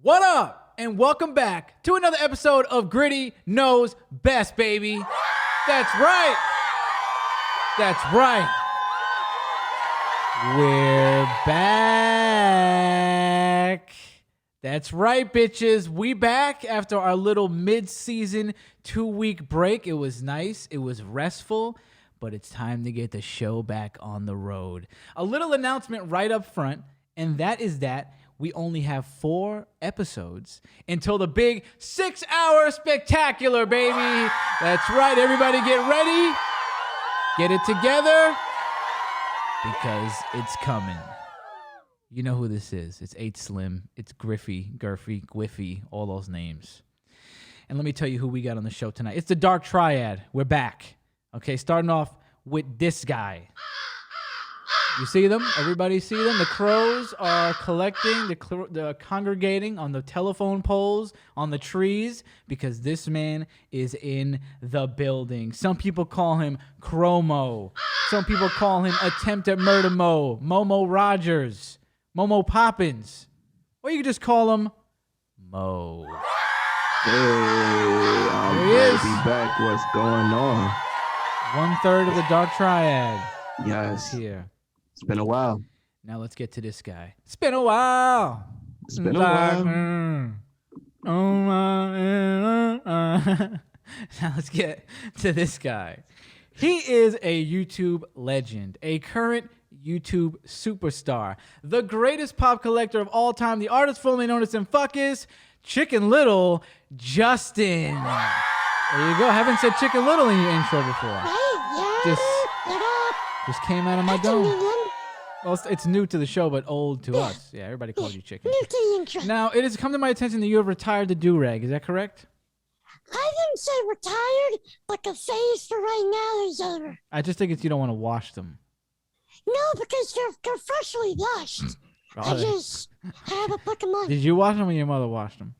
What up? And welcome back to another episode of Gritty Knows Best, baby. That's right. That's right. We're back. That's right, bitches. We back after our little mid-season 2-week break. It was nice. It was restful. But it's time to get the show back on the road. A little announcement right up front, and that is that we only have 4 episodes until the big 6-hour spectacular, baby. That's right. Everybody get ready. Get it together because it's coming. You know who this is. It's 8 Slim. It's Griffey, Gurfy, Gwiffy, all those names. And let me tell you who we got on the show tonight. It's the Dark Triad. We're back. Okay, starting off with this guy. You see them? Everybody see them? The crows are collecting, they're congregating on the telephone poles, on the trees, because this man is in the building. Some people call him Chromo. Some people call him Attempt at Murder Mo, Momo Rogers, Momo Poppins. Or you can just call him Mo. Hey, I'm glad to be back. What's going on? 1/3 of the Dark Triad. Yes. Here. It's been a while. Now let's get to this guy. It's been a while. It's been a while. Now let's get to this guy. He is a YouTube legend, a current YouTube superstar, the greatest pop collector of all time, the artist formerly known as Thicke, Chicken Little, Justin. There you go. I haven't said Chicken Little in your intro before. Just came out of my dome. Well, it's new to the show, but old to us. Yeah, everybody calls you Chicken. New to the intro. Now, it has come to my attention that you have retired the do-rag. Is that correct? I didn't say retired, but the phase for right now is over. I just think it's you don't want to wash them. No, because they're freshly washed. I had to put them on. Did you wash them or your mother washed them?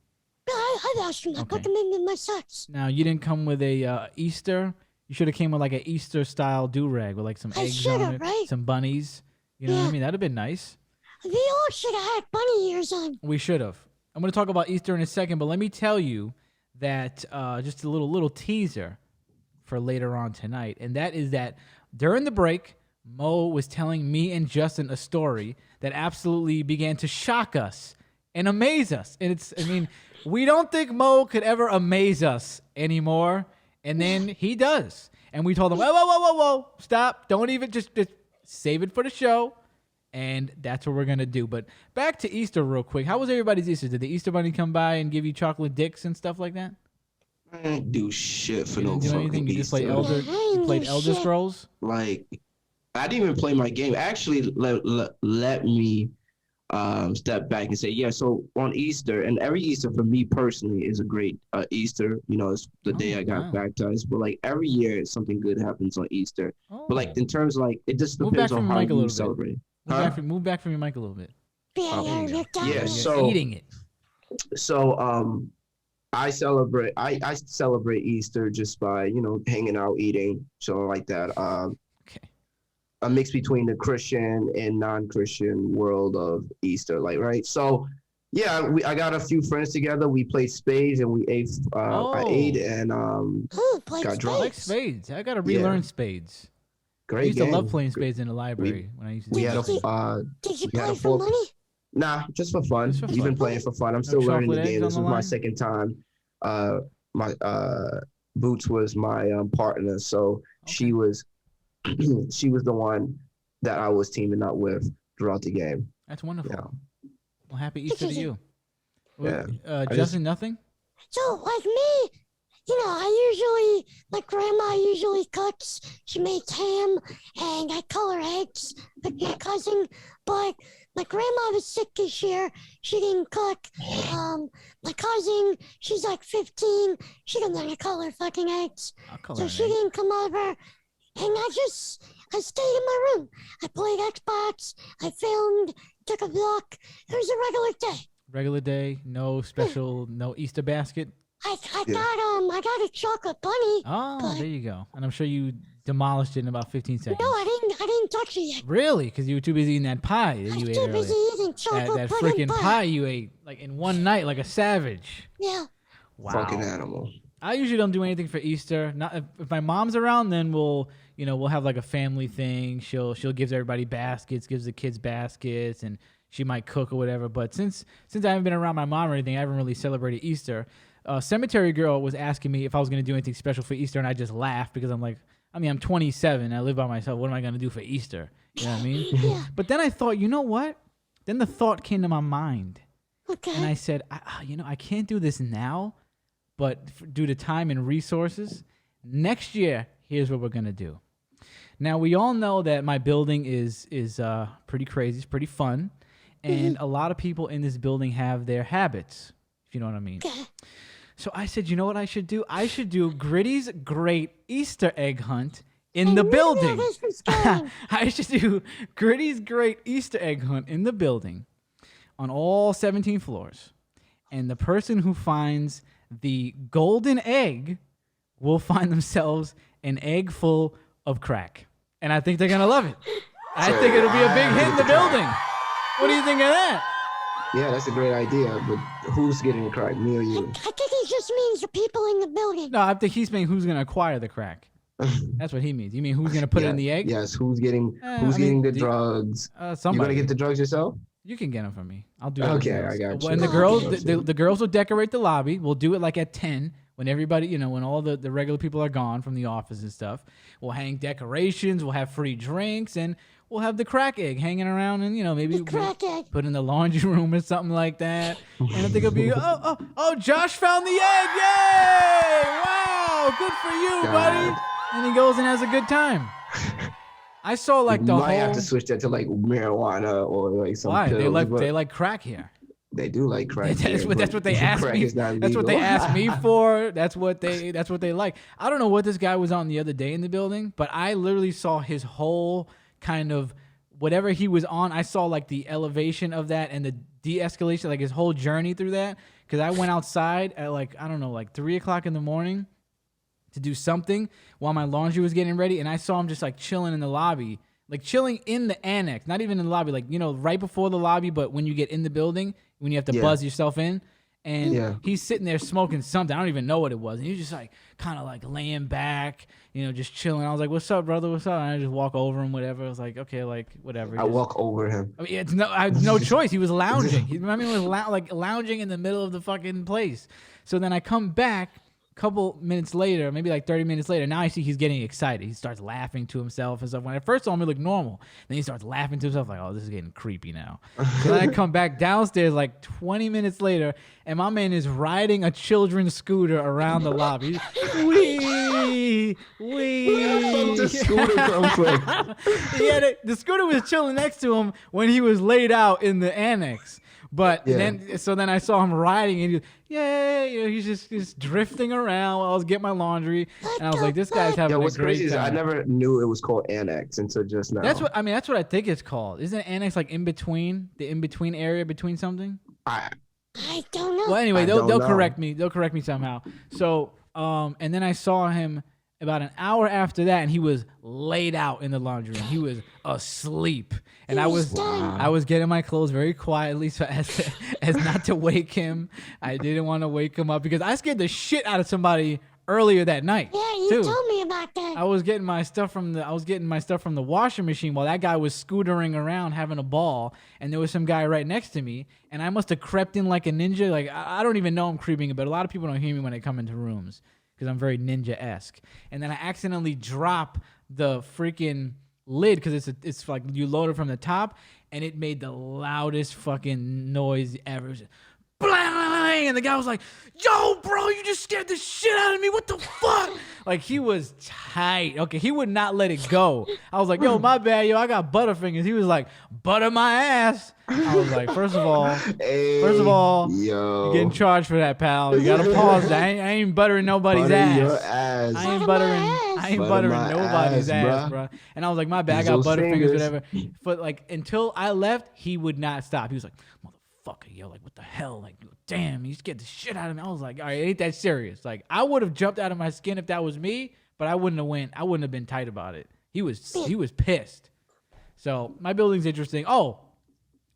I washed them. I put them in my socks. Now, you didn't come with a Easter. You should have came with like an Easter-style do-rag with like some eggs on it, right? some bunnies. You know what I mean? That would have been nice. We all should have had bunny ears on. We should have. I'm going to talk about Easter in a second, but let me tell you that just a little teaser for later on tonight, and that is that during the break, Mo was telling me and Justin a story that absolutely began to shock us and amaze us. And we don't think Mo could ever amaze us anymore, and then he does. And we told him, whoa, stop. Don't even just save it for the show. And that's what we're going to do. But back to Easter real quick. How was everybody's Easter? Did the Easter Bunny come by and give you chocolate dicks and stuff like that? I didn't do shit for no fucking fucking You just Easter. you played Elder Scrolls? Like, I didn't even play my game. Actually, let me step back and say, yeah, so on Easter, and every Easter for me personally is a great Easter. You know, it's the day I got baptized. But like every year, something good happens on Easter. Oh. But like in terms of like, it just depends on how you celebrate. Move back from your mic a little bit. Yeah, so eating it. So I celebrate Easter just by, hanging out, eating, so like that. Okay. A mix between the Christian and non-Christian world of Easter, like, right? So yeah, I got a few friends together. We played spades and we ate. I ate and got drunk. I like spades. I gotta relearn spades. Great I used game. to love playing spades in the library when I used to. Did you play for money? Nah, just for fun. You've been playing for fun. I'm still learning the game. This was my second time. My Boots was my partner, so she was the one that I was teaming up with throughout the game. That's wonderful. Yeah. Well, happy Easter to you. Yeah. Justin, nothing? So, like me, my grandma usually cooks. She makes ham, and I color eggs with my cousin. But my grandma was sick this year. She didn't cook. My cousin, she's like 15. She doesn't know how to color fucking eggs. So she didn't come over. And I stayed in my room. I played Xbox. I filmed, took a vlog. It was a regular day. Regular day, no special, no Easter basket? I got a chocolate bunny. Oh, there you go. And I'm sure you demolished it in about 15 seconds. No, I didn't touch it yet. Really? Because you were too busy eating that pie that I you was ate too earlier. busy eating chocolate That pudding freaking pie you ate like in one night, like a savage. Yeah. Wow. Fucking animal. I usually don't do anything for Easter. Not if my mom's around, then we'll have like a family thing. She'll give everybody baskets, gives the kids baskets, and she might cook or whatever. But since I haven't been around my mom or anything, I haven't really celebrated Easter. Cemetery Girl was asking me if I was going to do anything special for Easter, and I just laughed because I'm like, I'm 27. I live by myself. What am I going to do for Easter? You know what I mean? Yeah. But then I thought, you know what? Then the thought came to my mind. Okay. And I said, I can't do this now, but due to time and resources, next year, here's what we're going to do. Now, we all know that my building is pretty crazy. It's pretty fun. And a lot of people in this building have their habits, if you know what I mean. Okay. So I said, you know what I should do? I should do Gritty's Great Easter Egg Hunt in the building. This was going. I should do Gritty's Great Easter Egg Hunt in the building on all 17 floors. And the person who finds the golden egg will find themselves an egg full of crack. And I think they're going to love it. I think it'll be a big hit in the building. What do you think of that? Yeah, that's a great idea, but who's getting the crack, me or you? I think he just means the people in the building. No, I think he's saying who's going to acquire the crack. That's what he means. You mean who's going to put it in the egg? Yes, who's getting the drugs? You Somebody. gonna get the drugs yourself? You can get them from me. I'll do it. Okay, I got you. And the girls, the girls will decorate the lobby. We'll do it like at 10 when everybody, when all the regular people are gone from the office and stuff. We'll hang decorations. We'll have free drinks, and we'll have the crack egg hanging around, and maybe Crack egg. put in the laundry room or something like that. And I think it'll be oh, Josh found the egg! Yay! Wow, good for you, buddy. And he goes and has a good time. I saw like the you whole. might have to switch that to like marijuana or like some Why? pills. They like crack here. They do like crack. That's what they asked crack me. Is not That's what they legal. asked me for. That's what they like. I don't know what this guy was on the other day in the building, but I literally saw his whole kind of whatever he was on. I saw like the elevation of that and the de-escalation, like his whole journey through that. Because I went outside at like 3:00 in the morning to do something while my laundry was getting ready, and I saw him just like chilling in the lobby, like chilling in the annex, not even in the lobby, like right before the lobby, but when you get in the building, when you have to buzz yourself in, and he's sitting there smoking something. I don't even know what it was, and he's just like kind of like laying back, just chilling. I was like, "What's up, brother? What's up?" And I just walk over him, whatever. I was like, "Okay, like whatever." I walk over him. I mean, I had no choice. He was lounging. He was lounging in the middle of the fucking place. So then I come back. Couple minutes later, maybe like 30 minutes later, now I see he's getting excited. He starts laughing to himself and stuff. When I first saw him, he looked normal. Then he starts laughing to himself like, oh, this is getting creepy now. So then I come back downstairs like 20 minutes later, and my man is riding a children's scooter around the lobby. Wee! Where the scooter come from? The scooter was chilling next to him when he was laid out in the annex. But then I saw him riding, and he's just drifting around while I was getting my laundry, and I was like, this guy's having a what's great crazy time. is I never knew it was called annex until just now. That's what I think it's called. Isn't annex like in between area between something? I don't know. Well, anyway, they'll know. correct me. They'll correct me somehow. So, and then I saw him about an hour after that, and he was laid out in the laundry room. He was asleep, and I was getting my clothes very quietly, so as not to wake him. I didn't want to wake him up because I scared the shit out of somebody earlier that night. Yeah, you told me about that. I was getting my stuff from the washing machine while that guy was scootering around having a ball, and there was some guy right next to me, and I must have crept in like a ninja. Like I don't even know I'm creeping, but a lot of people don't hear me when they come into rooms because I'm very ninja-esque. And then I accidentally drop the freaking lid because it's like you load it from the top, and it made the loudest fucking noise ever. Blang! And the guy was like, yo, bro, you just scared the shit out of me. What the fuck? Like, he was tight. Okay, he would not let it go. I was like, yo, my bad, yo, I got butterfingers. He was like, butter my ass. I was like, first of all, yo, you're getting charged for that, pal. You gotta pause that. I ain't buttering nobody's ass. Your ass. I ain't buttering nobody's ass, bro. And I was like, my bad, I got butterfingers, whatever. But like, until I left, he would not stop. He was like, motherfucker, yo, like, what the hell? Like, damn, you scared the shit out of me. I was like, all right, it ain't that serious. Like, I would have jumped out of my skin if that was me, but I wouldn't have went. I wouldn't have been tight about it. He was pissed. So my building's interesting. Oh,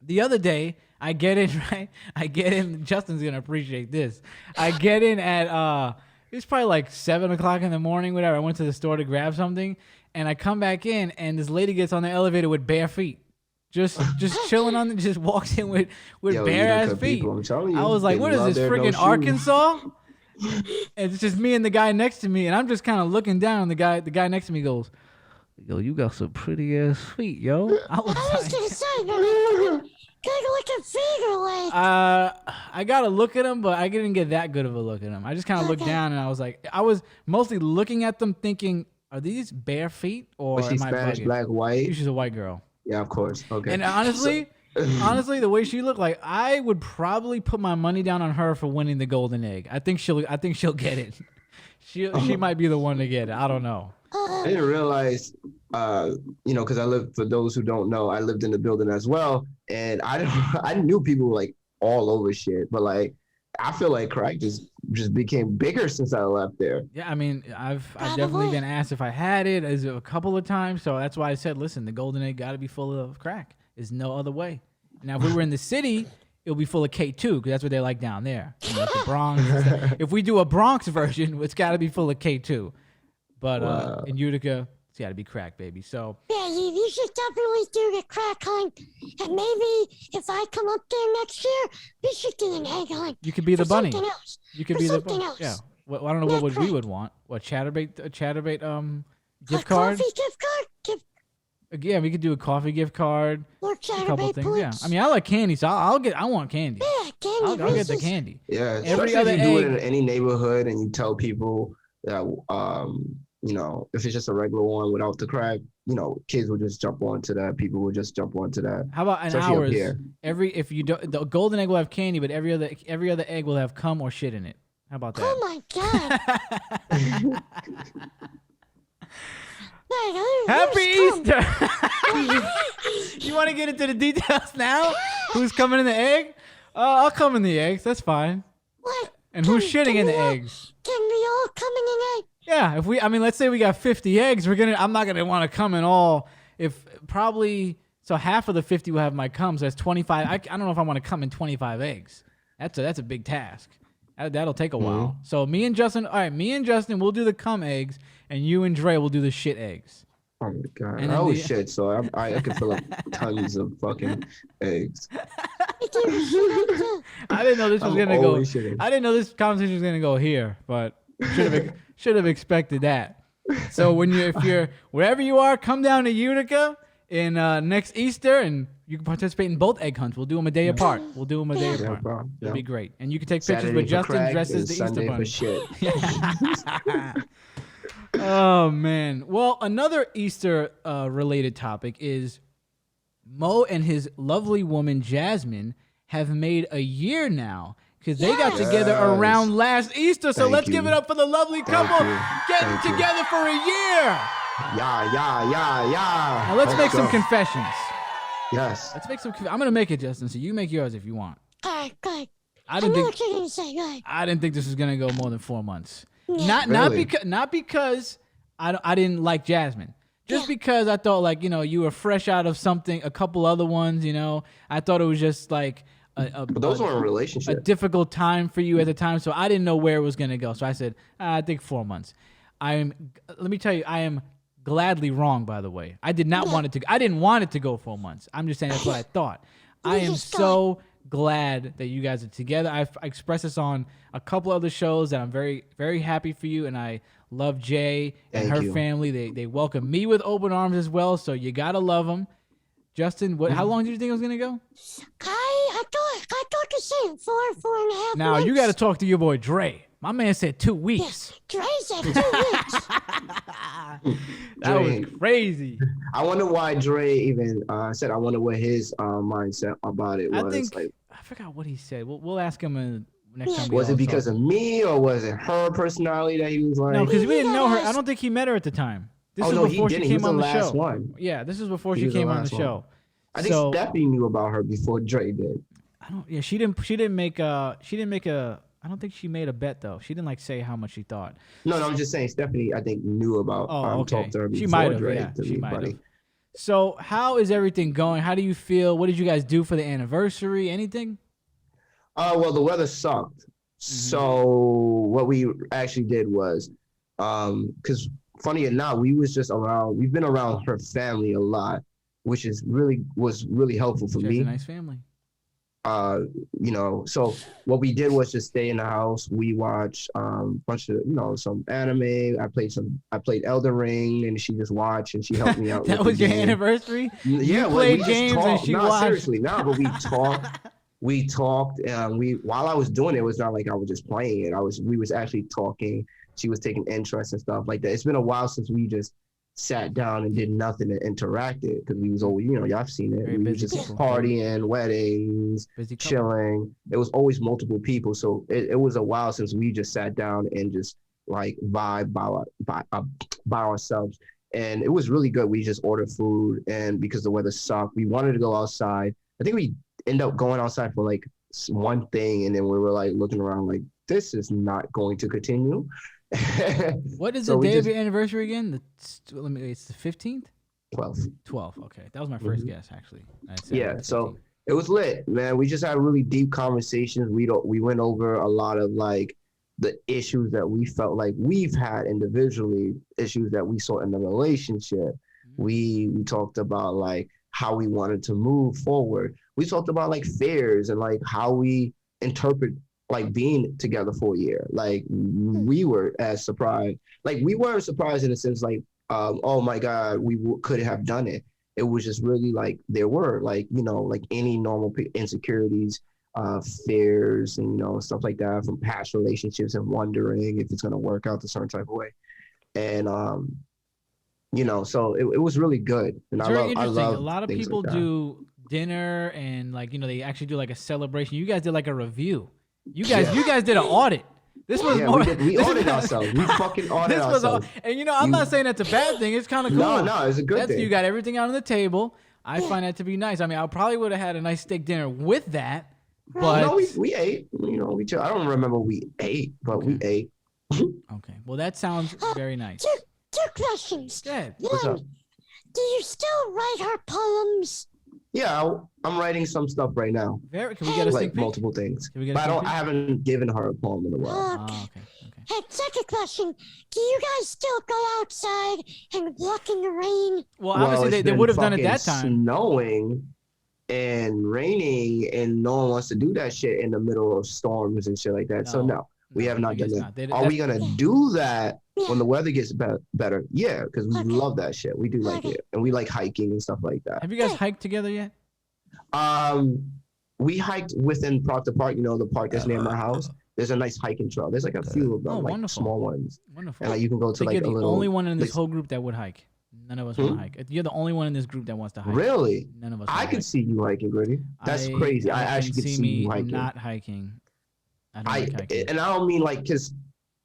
the other day I get in, right? I get in. Justin's gonna appreciate this. I get in at it's probably like 7 o'clock in the morning, whatever. I went to the store to grab something, and I come back in, and this lady gets on the elevator with bare feet. Just chilling on, just walks in with bare ass feet. People, I'm telling you, I was like, what is this, friggin' Arkansas? And it's just me and the guy next to me, and I'm just kind of looking down. The guy next to me goes, "Yo, you got some pretty ass feet, yo." I was gonna say, gotta look at feet or like. I gotta look at them, but I didn't get that good of a look at them. I just kind of looked down, and I was like, I was mostly looking at them, thinking, are these bare feet or was she am I Spanish, bugging? black, white? She's a white girl. Yeah, of course. Okay. And honestly, the way she looked, like I would probably put my money down on her for winning the golden egg. I think she'll get it. She might be the one to get it. I don't know. I didn't realize, because I lived. For those who don't know, I lived in the building as well, and I knew people like all over shit, but like I feel like crack just became bigger since I left there. Yeah, I mean, I've definitely been asked if I had it as a couple of times, so that's why I said, listen, the golden egg got to be full of crack. There's no other way. Now, if we were in the city, it'll be full of K2 because that's what they like down there. Like the Bronx. If we do a Bronx version, it's got to be full of K2. But in Utica, it's got to be crack, baby. So yeah, you should definitely do the crack hunt, and maybe if I come up there next year, we should do an egg hunt. You could be the bunny. Something else. You could be the bunny. Yeah. Well, I don't know what we would want. What chatterbait gift card? Coffee gift card. Yeah, we could do a coffee gift card. Or A couple chatterbait things. points. Yeah, I mean, I like candy, so I want candy. Yeah, candy. I'll get the candy. Yeah, Every especially other if you do it egg- in any neighborhood and you tell people that, if it's just a regular one without the crack, kids will just jump onto that. People will just jump onto that. How about an Especially up hours? here. If you don't, the golden egg will have candy, but every other egg will have cum or shit in it. How about that? Oh my god. Happy Easter! You want to get into the details now? Who's coming in the egg? I'll come in the eggs. That's fine. What? And who's shitting in the eggs? Can we all come in an egg? Yeah, let's say we got 50 eggs, I'm not gonna want to come in all. So half of the 50 will have my cum, so that's 25. I don't know if I want to come in 25 eggs. That's a big task. That'll take a while. So me and Justin, we'll do the cum eggs, and you and Dre will do the shit eggs. Oh my god! And I then always shit, so I can fill up tons of fucking eggs. I didn't know this was gonna go. always shitting. I didn't know this conversation was gonna go here, but should have expected that. So if you're wherever you are, come down to Utica in next Easter, and you can participate in both egg hunts. We'll do them a day apart. Yeah, bro. It'll be great, and you can take pictures Saturday with for Justin crack dressed as and the Sunday Easter for bunny. shit. Oh man. Well, another Easter related topic is Mo and his lovely woman Jasmine have made a year now because they got together around last Easter. So let's give it up for the lovely couple getting together for a year. Yeah. Now let's make some confessions. Yes. Let's make some. I'm gonna make it, Justin. So you make yours if you want. All right, good. I I didn't know think. what you're gonna say. Good. I didn't think this was gonna go more than 4 months. Yeah. Not because I didn't like Jasmine. Just because I thought you were fresh out of something, a couple other ones. I thought it was just like But those weren't relationships. a difficult time for you at the time. So I didn't know where it was gonna go. So I said I think 4 months. Let me tell you, I am gladly wrong. By the way, I did not want it to. I didn't want it to go 4 months. I'm just saying that's what I thought. I am so glad that you guys are together. I expressed this on a couple other shows that I'm very, very happy for you, and I love Jay and her family. They welcome me with open arms as well, so you gotta love them. Justin, how long did you think it was gonna go? I thought the same. 4.5 Now months. you got to talk to your boy Dre. My man said 2 weeks. Dre said 2 weeks. That was crazy. I wonder why Dre even said. I wonder what his mindset about it was. I forgot what he said. We'll ask him next time. Was it because of me or was it her personality that he was like? No, because we didn't know her. I don't think he met her at the time. This was before she came on the show. One. Yeah, this was before she came on the show. I think Steffi knew about her before Dre did. I don't. Yeah, she didn't make a. I don't think she made a bet though. She didn't like say how much she thought. No, I'm just saying Stephanie, I think, knew about Okay. talked to her She before might have, Drake yeah. to She be might funny. have. So how is everything going? How do you feel? What did you guys do for the anniversary? Anything? Well, the weather sucked. So what we actually did was, because funny enough, we've been around her family a lot, which was really helpful for She me. has a nice family. So what we did was just stay in the house. We watched bunch of some anime. I played Elden Ring, and she just watched and she helped me out. That with was the your game. anniversary? Yeah, you played we games just and talked. she No, watched. seriously, no, but we talked. We talked. While I was doing it, it was not like I was just playing it. We was actually talking. She was taking interest and stuff like that. It's been a while since we just sat down and did nothing and interacted because we was always, y'all have seen it. Very We was busy just people. partying, weddings, Busy couple. chilling. It was always multiple people. So it was a while since we just sat down and just like vibe by ourselves. And it was really good. We just ordered food, and because the weather sucked, we wanted to go outside. I think we ended up going outside for like one thing, and then we were like looking around like, this is not going to continue. What is So the day of your anniversary again? It's the 15th? 12. 12. Okay. That was my first guess, actually. Yeah, so it was lit, man. We just had really deep conversations. We went over a lot of like the issues that we felt like we've had individually, issues that we saw in the relationship. We talked about like how we wanted to move forward. We talked about like fears and like how we interpret like being together for a year. Like we were as surprised. Like we weren't surprised in a sense like, oh my God, we could have done it. It was just really like there were like, like any normal insecurities, fears and, stuff like that from past relationships and wondering if it's going to work out a certain type of way. And, so it was really good. And it's I very love interesting. A lot of things people like that. do dinner and like, they actually do like a celebration. You guys did like a review. You guys did an audit. This was more. We audited ourselves. We fucking audited ourselves. And I'm not saying that's a bad thing. It's kind of cool. No, it's a good thing. You got everything out on the table. I find that to be nice. I mean, I probably would have had a nice steak dinner with that. But no, we ate. I don't remember we ate, but we ate. Okay. Well, that sounds very nice. Two questions. Go ahead. What's up? Do you still write her poems? Yeah, I'm writing some stuff right now. Can we get a like sneak peek? multiple things. Can we get a But sneak peek? I haven't given her a poem in a while. Oh, okay. Hey, second question. Do you guys still go outside and walk in the rain? Well, obviously they would have done it that time. Snowing and raining, and no one wants to do that shit in the middle of storms and shit like that. So no, we have not done that. Are we gonna do that when the weather gets better? Yeah, because we love that shit. We do like it, and we like hiking and stuff like that. Have you guys hiked together yet? We hiked within Proctor Park. The park that's near my house. There's a nice hiking trail. There's like a few of them, like wonderful. small ones. Wonderful. And like you can go to like you're a the little. only one in this whole group that would hike. None of us want to hike. You're the only one in this group that wants to hike. Really? None of us. I can see you hiking, Gritty. That's crazy. I actually can see you hiking. Not hiking. I don't like hiking. And I don't mean like, because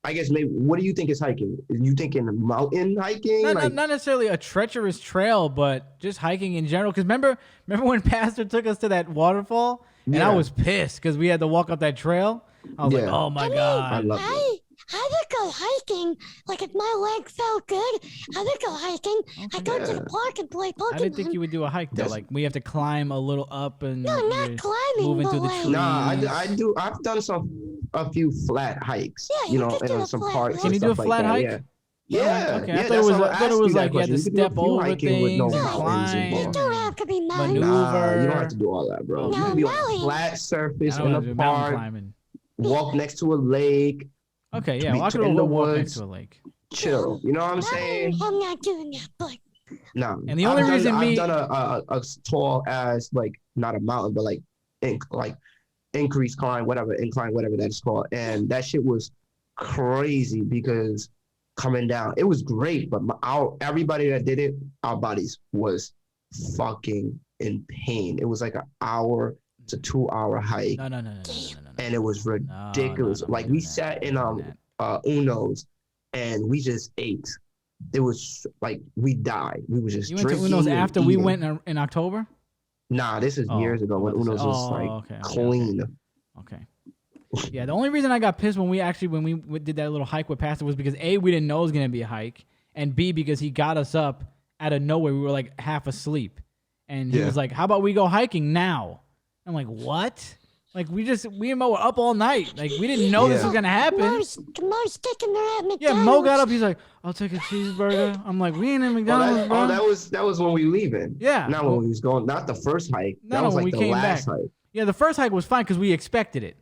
I guess maybe, what do you think is hiking? You thinking mountain hiking? Not necessarily a treacherous trail, but just hiking in general. Because remember when Pastor took us to that waterfall? And I was pissed because we had to walk up that trail. I was like, oh my God. I love it. I would go hiking. Like if my leg felt good, I would go hiking. I go to the park and play Pokemon. I didn't think you would do a hike though. Like we have to climb a little up and not climbing, moving through the like- trees. Nah, I do. I've done a few flat hikes. Yeah, you could do and a some flat parks. hike. Can you do a flat hike? Yeah. Yeah. Okay, Yeah, I thought that's it why was asked you that like you had to question. You can step do a few over hiking with things, no and mountains climb. You don't have to be mountain. Nah, you don't Maneuver. have to do all that, bro. No, You can be on Nelly. a flat surface I in don't a wanna do mountain park, climbing. walk next to a lake, Okay, yeah, well, I could in the walk next woods. to a lake. chill. You know what I'm saying? I'm not doing that, but No. And the only reason I've done a tall as like not a mountain, but like increase climb, incline, whatever that's called, and that shit was crazy because coming down, it was great, but everybody that did it, our bodies was fucking in pain. It was like an hour to 2 hour hike, No. and it was ridiculous. No, Like we sat in Uno's, and we just ate. It was like we died. We was just You went to drinking Uno's and after we eating. went in October? Nah, this is years ago when Uno's was okay. clean. Okay. Yeah, the only reason I got pissed when we did that little hike with Pastor was because A, we didn't know it was gonna be a hike, and B, because he got us up out of nowhere. We were like half asleep, and he was like, "How about we go hiking now?" I'm like, "What?" Like we and Mo were up all night. Like we didn't know this was gonna happen. Mo's sticking there at McDonald's. Yeah, Mo got up. He's like, "I'll take a cheeseburger." I'm like, "We ain't in McDonald's, bro." That was when we leaving. Yeah, not when we was going. Not the first hike. That was when like we the came last back. hike. Yeah, the first hike was fine because we expected it.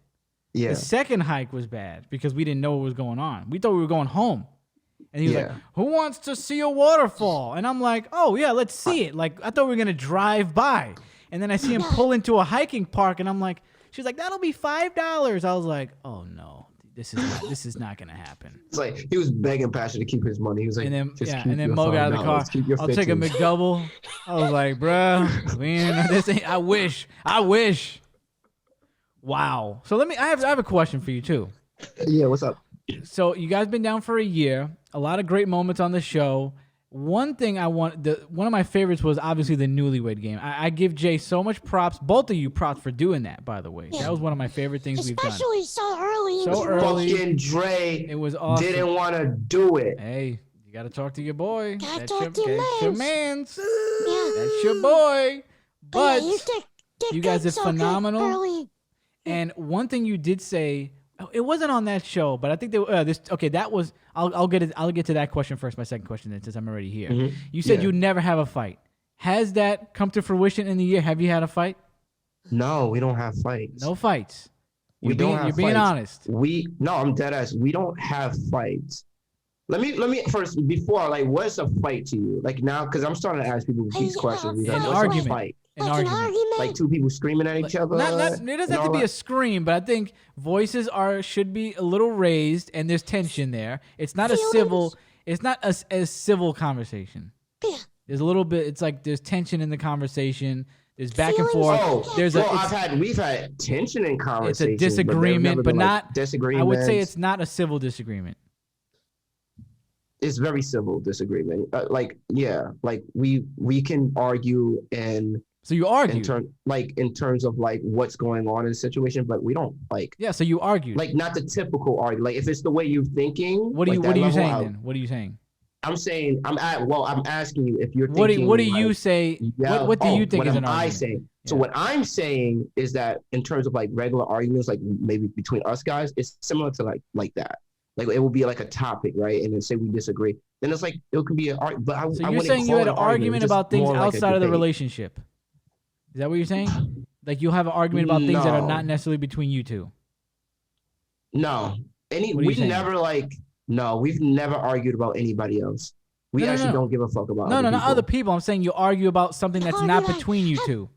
Yeah. The second hike was bad because we didn't know what was going on. We thought we were going home. And he was like, "Who wants to see a waterfall?" And I'm like, "Oh, yeah, let's see it." Like, I thought we were going to drive by. And then I see him pull into a hiking park, and I'm like, she's like, "That'll be $5." I was like, "Oh, no, this is not going to happen." It's like, he was begging Pastor to keep his money. He was like, and then, and then Mo got out of the car. "I'll take a McDouble." I was like, "Bro, this ain't, I wish. Wow. So I have a question for you too. Yeah, what's up? So you guys been down for a year. A lot of great moments on the show. One thing one of my favorites was obviously the Newlywed Game. I give Jay so much props. Both of you props for doing that, by the way. That was one of my favorite things we've done. Especially so early. Fucking Dre. It was awesome. Didn't want to do it. Hey, you got to talk to your boy. That's your mans. Yeah. That's your boy. But you guys are so phenomenal. early. And one thing you did say, it wasn't on that show, but I think that was. I'll get to that question first. My second question, then, since I'm already here. Mm-hmm. You said you'd never have a fight. Has that come to fruition in the year? Have you had a fight? No, we don't have fights. No fights. You're being honest. I'm dead ass. We don't have fights. Let me first, before, like, what's a fight to you? Like, now, because I'm starting to ask people these questions. An What's argument. a fight? An argument. Like two people screaming at each other. It doesn't have to be a scream, but I think voices should be a little raised, and there's tension there. It's not a civil conversation. Yeah. There's a little bit. It's like there's tension in the conversation. There's back and forth. We've had tension in conversation. It's a disagreement, but not disagreement. I would say it's not a civil disagreement. It's very civil disagreement. We can argue and. So you argue, in terms of like what's going on in the situation, but we don't like. Yeah, so you argue, like not the typical argue. Like if it's the way you're thinking. What are you saying then? What are you saying? I'm saying I'm asking you if you're thinking. What do you say? What do you think is an argument? I say? So what I'm saying is that in terms of like regular arguments, like maybe between us guys, it's similar to like that. Like it will be like a topic, right? And then say we disagree, then it's like it could be an argument. But so you're saying you had an argument about things outside of the relationship. Is that what you're saying? Like you'll have an argument about things that are not necessarily between you two. No, we've never argued about anybody else. We don't give a fuck about. No, not other people. I'm saying you argue about something that's not between you two,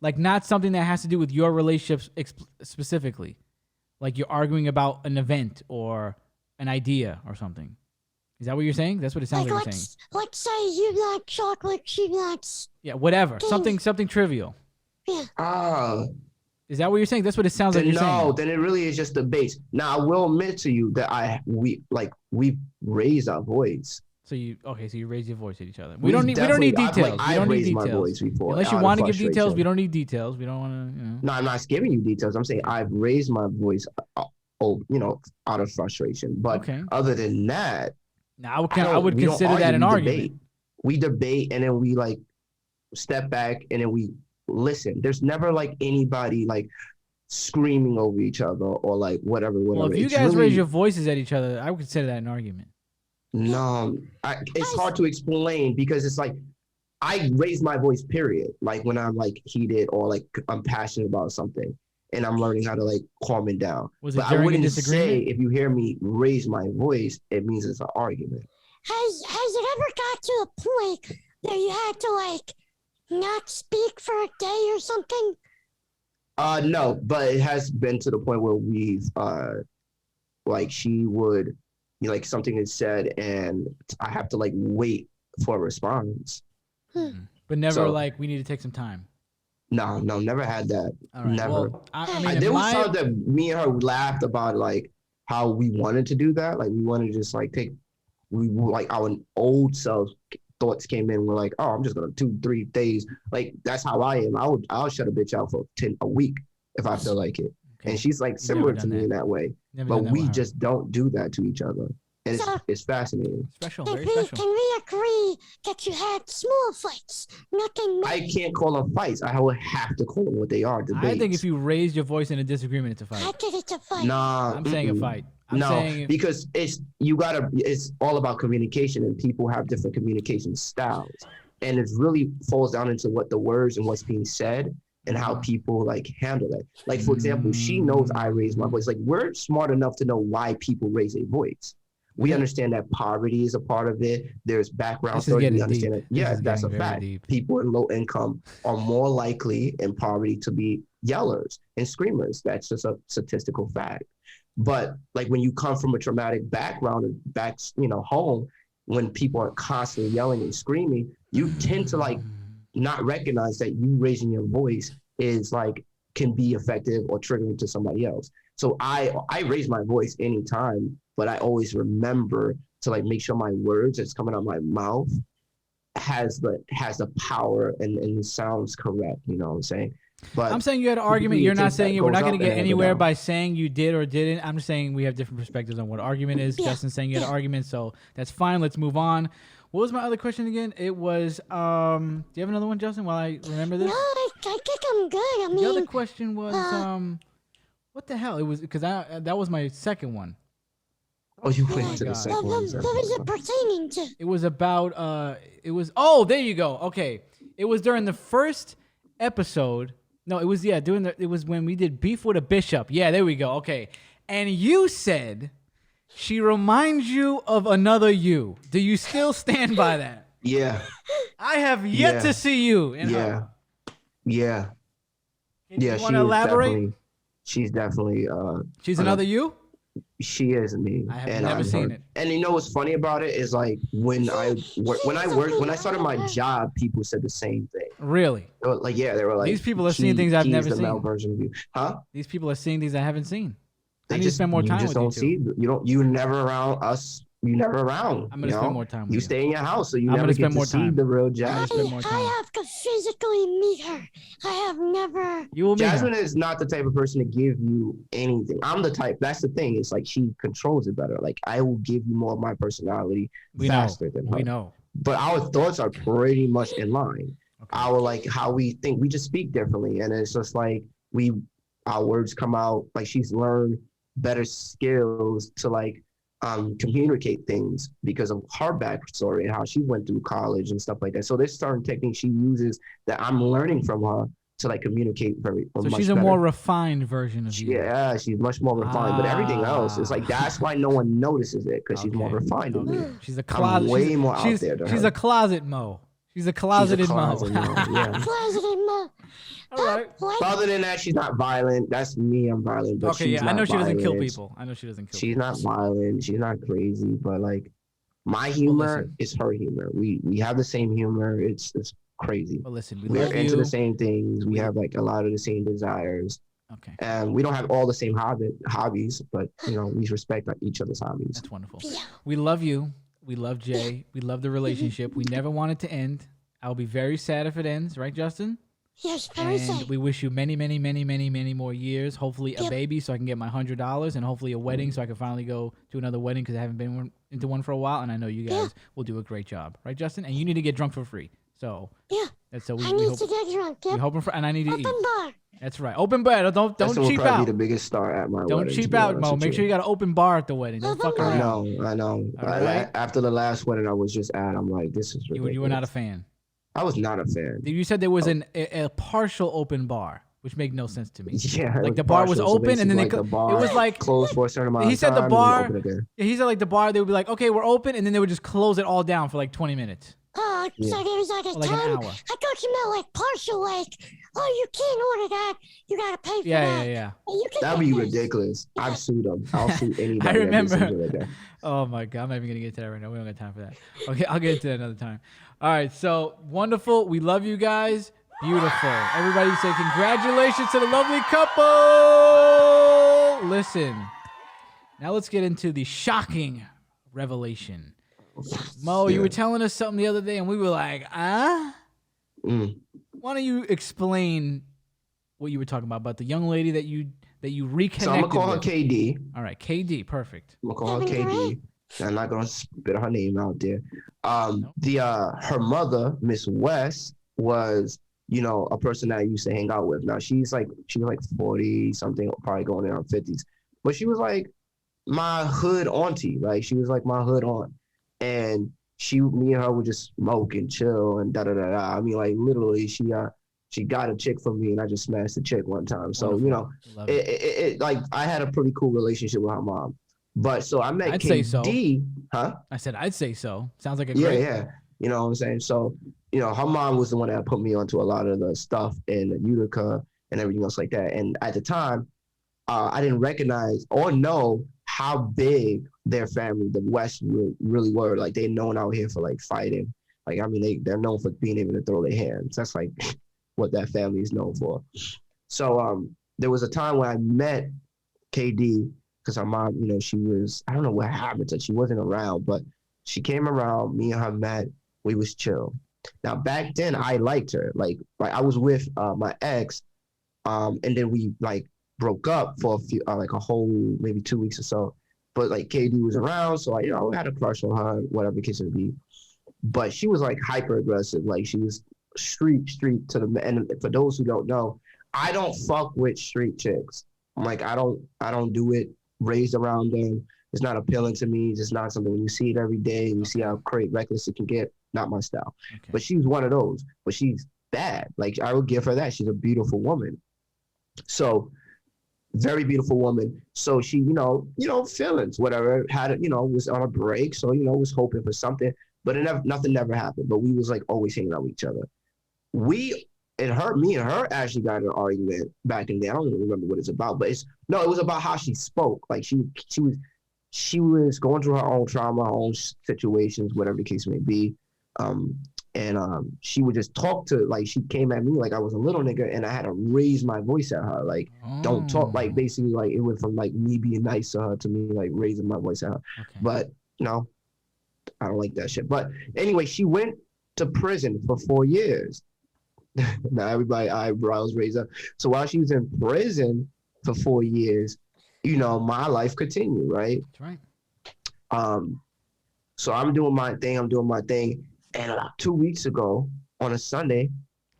like not something that has to do with your relationships specifically. Like you're arguing about an event or an idea or something. Is that what you're saying? That's what it sounds like you're saying. Let's say you like chocolate, she likes... Yeah, whatever. Something trivial. Yeah. Is that what you're saying? That's what it sounds like you're saying. No, then it really is just debates. Now, I will admit to you that we raised our voice. So you raise your voice at each other. We don't need details. We don't need details. My voice before, unless you want to give details, we don't need details. We don't want to, No, I'm not giving you details. I'm saying I've raised my voice, out of frustration. But other than that, now I would consider that an argument. We debate and then we like step back and then we listen. There's never like anybody like screaming over each other or like whatever. Well, if you guys raise your voices at each other, I would consider that an argument. No, it's hard to explain because it's like I raise my voice, period. Like when I'm like heated or like I'm passionate about something and I'm learning how to like calm it down. Was it during a disagreement? Say if you hear me raise my voice, it means it's an argument. Has it ever got to a point that you had to like not speak for a day or something? No, but it has been to the point where we've like she would like something is said and I have to like wait for a response. But never like we need to take some time. No, never had that. All right. Never. Well, there was time that me and her laughed about like how we wanted to do that. Like we wanted to just like our old selves thoughts came in. We're like, oh, I'm just gonna 2-3 days. Like that's how I am. I'll shut a bitch out for a week if I feel like it. And she's like similar to me in that way. But we just don't do that to each other. And it's fascinating. Special, Can very we, special. Can we agree that you had small fights? Nothing. I can't call them fights. I would have to call them what they are. Debates. I think if you raised your voice in a disagreement, it's a fight. I think it's a fight. Nah, I'm saying a fight. Because it's all about communication, and people have different communication styles, and it really falls down into what the words and what's being said and how people like handle it. Like, for example, she knows I raise my voice. Like, we're smart enough to know why people raise their voice. We understand that poverty is a part of it. There's background story. We understand that. Yeah, that's a fact. Deep. People in low income are more likely in poverty to be yellers and screamers. That's just a statistical fact. But like when you come from a traumatic background and home, when people are constantly yelling and screaming, you tend to like not recognize that you raising your voice is like can be effective or triggering to somebody else. So I raise my voice anytime, but I always remember to like make sure my words that's coming out my mouth has the power and sounds correct. You know what I'm saying? But I'm saying you had an argument. You're not saying we're not going to get anywhere by saying you did or didn't. I'm just saying we have different perspectives on what argument is. Justin's saying you had an argument, so that's fine. Let's move on. What was my other question again? It was, do you have another one, Justin, while I remember this? No, I think I'm good. The other question was, what the hell? It was, because that was my second one. Oh, you went to the second one. What was it pertaining to? It was about, there you go. Okay. It was during the first episode. No, it was, it was when we did Beef with a Bishop. Yeah, there we go. Okay. And you said she reminds you of another you. Do you still stand by that? Yeah. I have yet to see you in her. Yeah. You want to elaborate? She's definitely she's another you? She is me. I have never seen it. And you know what's funny about it is like when I started my job, people said the same thing. Really? They were like these people are seeing things I've never seen. Male version of you, huh? These people are seeing things I haven't seen. I need to spend more time with you two. You're never around us. You're never around. I'm gonna spend more time with you. You stay in your house, so you never get to see the real Jasmine. I have to physically meet her. I have never. You will meet Jasmine her. is not the type of person to give you anything. I'm the type. That's the thing. It's like she controls it better. Like I will give you more of my personality faster than her. We know. But our thoughts are pretty much in line. Okay. Our like how we think. We just speak differently, and it's just like our words come out. Like she's learned better skills to like communicate things because of her backstory and how she went through college and stuff like that. So there's certain techniques she uses that I'm learning from her to like communicate so she's a more refined version of you. Yeah, she's much more refined. But everything else is like that's why no one notices it because she's more refined than me. She's a closet. I'm way more out there. She's a closet Mo. She's a closeted Mo. Yeah. Closeted Mo. All right. Other than that, she's not violent. That's me. I'm violent. But she's I know she doesn't kill violent. people. I know she doesn't kill She's people. not violent. She's not crazy. But like my humor is her humor. We have the same humor. It's crazy. But listen, we're into the same things. We have like a lot of the same desires. Okay. And we don't have all the same hobbies, but we respect each other's hobbies. That's wonderful. We love you. We love Jay. We love the relationship. We never want it to end. I'll be very sad if it ends, right, Justin? Yes, very sad. We wish you many, many, many, many, many more years. Hopefully a baby so I can get my $100 and hopefully a wedding so I can finally go to another wedding because I haven't been into one for a while and I know you guys will do a great job. Right, Justin? And you need to get drunk for free. So that's so I need to get drunk. We're hoping for, and I need to eat. Open bar. That's right. Open bar. Don't cheap out. Be the biggest star at my Don't wedding. cheap out, Mo. Make sure you got an open bar at the wedding. Don't fuck around. I know. Right? After the last wedding I was just at, I'm like, this is ridiculous. You were not a fan. I was not a fan. You said there was a partial open bar, which made no sense to me. Yeah, like the bar was open and then like the bar it was like closed for a certain amount of time. He said the bar. He said like the bar. They would be like, okay, we're open, and then they would just close it all down for like 20 minutes. Oh, so there was like a time. An hour. I thought you meant like partial, like, oh, you can't order that. You gotta pay for that. Yeah. That'd be ridiculous. I'd sue them. I'll sue anybody. I remember. Oh my God, I'm not even gonna get to that right now. We don't got time for that. Okay, I'll get into that another time. All right, so wonderful. We love you guys. Beautiful. Everybody say congratulations to the lovely couple. Listen, now let's get into the shocking revelation. Mo, you were telling us something the other day, and we were like, Why don't you explain what you were talking about the young lady that you reconnected So I'm gonna call her with? KD. All right, KD, perfect. I'm gonna call her KD. I'm not gonna spit her name out there. Nope. Her mother, Miss West, was a person that I used to hang out with. Now she was like 40 something, probably going in her 50s, but she was like my hood auntie. Like she was like my hood aunt, and me and her would just smoke and chill and da da da da. I mean, like literally, she got a chick from me, and I just smashed the chick one time. So Wonderful. Love it. it like I had a pretty cool relationship with her mom. But so I met I'd KD, say so. huh? I said I'd say so. Sounds like a Yeah, great. yeah. You know what I'm saying? So, her mom was the one that put me onto a lot of the stuff in Utica and everything else like that. And at the time, I didn't recognize or know how big their family, the West, really were. Like they're known out here for like fighting. Like I mean, they're known for being able to throw their hands. That's like what that family is known for. So there was a time when I met KD because her mom, she was, I don't know what happened to her. She wasn't around, but she came around. Me and her met. We was chill. Now back then, I liked her. Like I was with my ex, and then we like broke up for a few, like a whole maybe 2 weeks or so. But like KD was around, so I had a crush on her, whatever the case would be. But she was like hyper aggressive. Like she was street to the. And for those who don't know, I don't fuck with street chicks. I'm like I don't do it. Raised around them. It's not appealing to me. It's just not something when you see it every day and you see how crazy reckless it can get. Not my style. Okay. But she's one of those. But she's bad. Like I would give her that. She's a beautiful woman. So very beautiful woman. So she, feelings, whatever, had was on a break. So, was hoping for something. But nothing never happened. But we was like always hanging out with each other. Me and her actually got in an argument back in the day. I don't even remember what it's about, but it was about how she spoke. Like she was going through her own trauma, her own situations, whatever the case may be. She would just talk to, like, she came at me like I was a little nigga and I had to raise my voice at her. Like, don't talk, like basically like it went from like me being nice to her to me like raising my voice at her. Okay. But I don't like that shit. But anyway, she went to prison for 4 years. Now everybody eyebrows raised up. So while she was in prison for 4 years, my life continued, right? That's right. So I'm doing my thing. And about 2 weeks ago on a Sunday,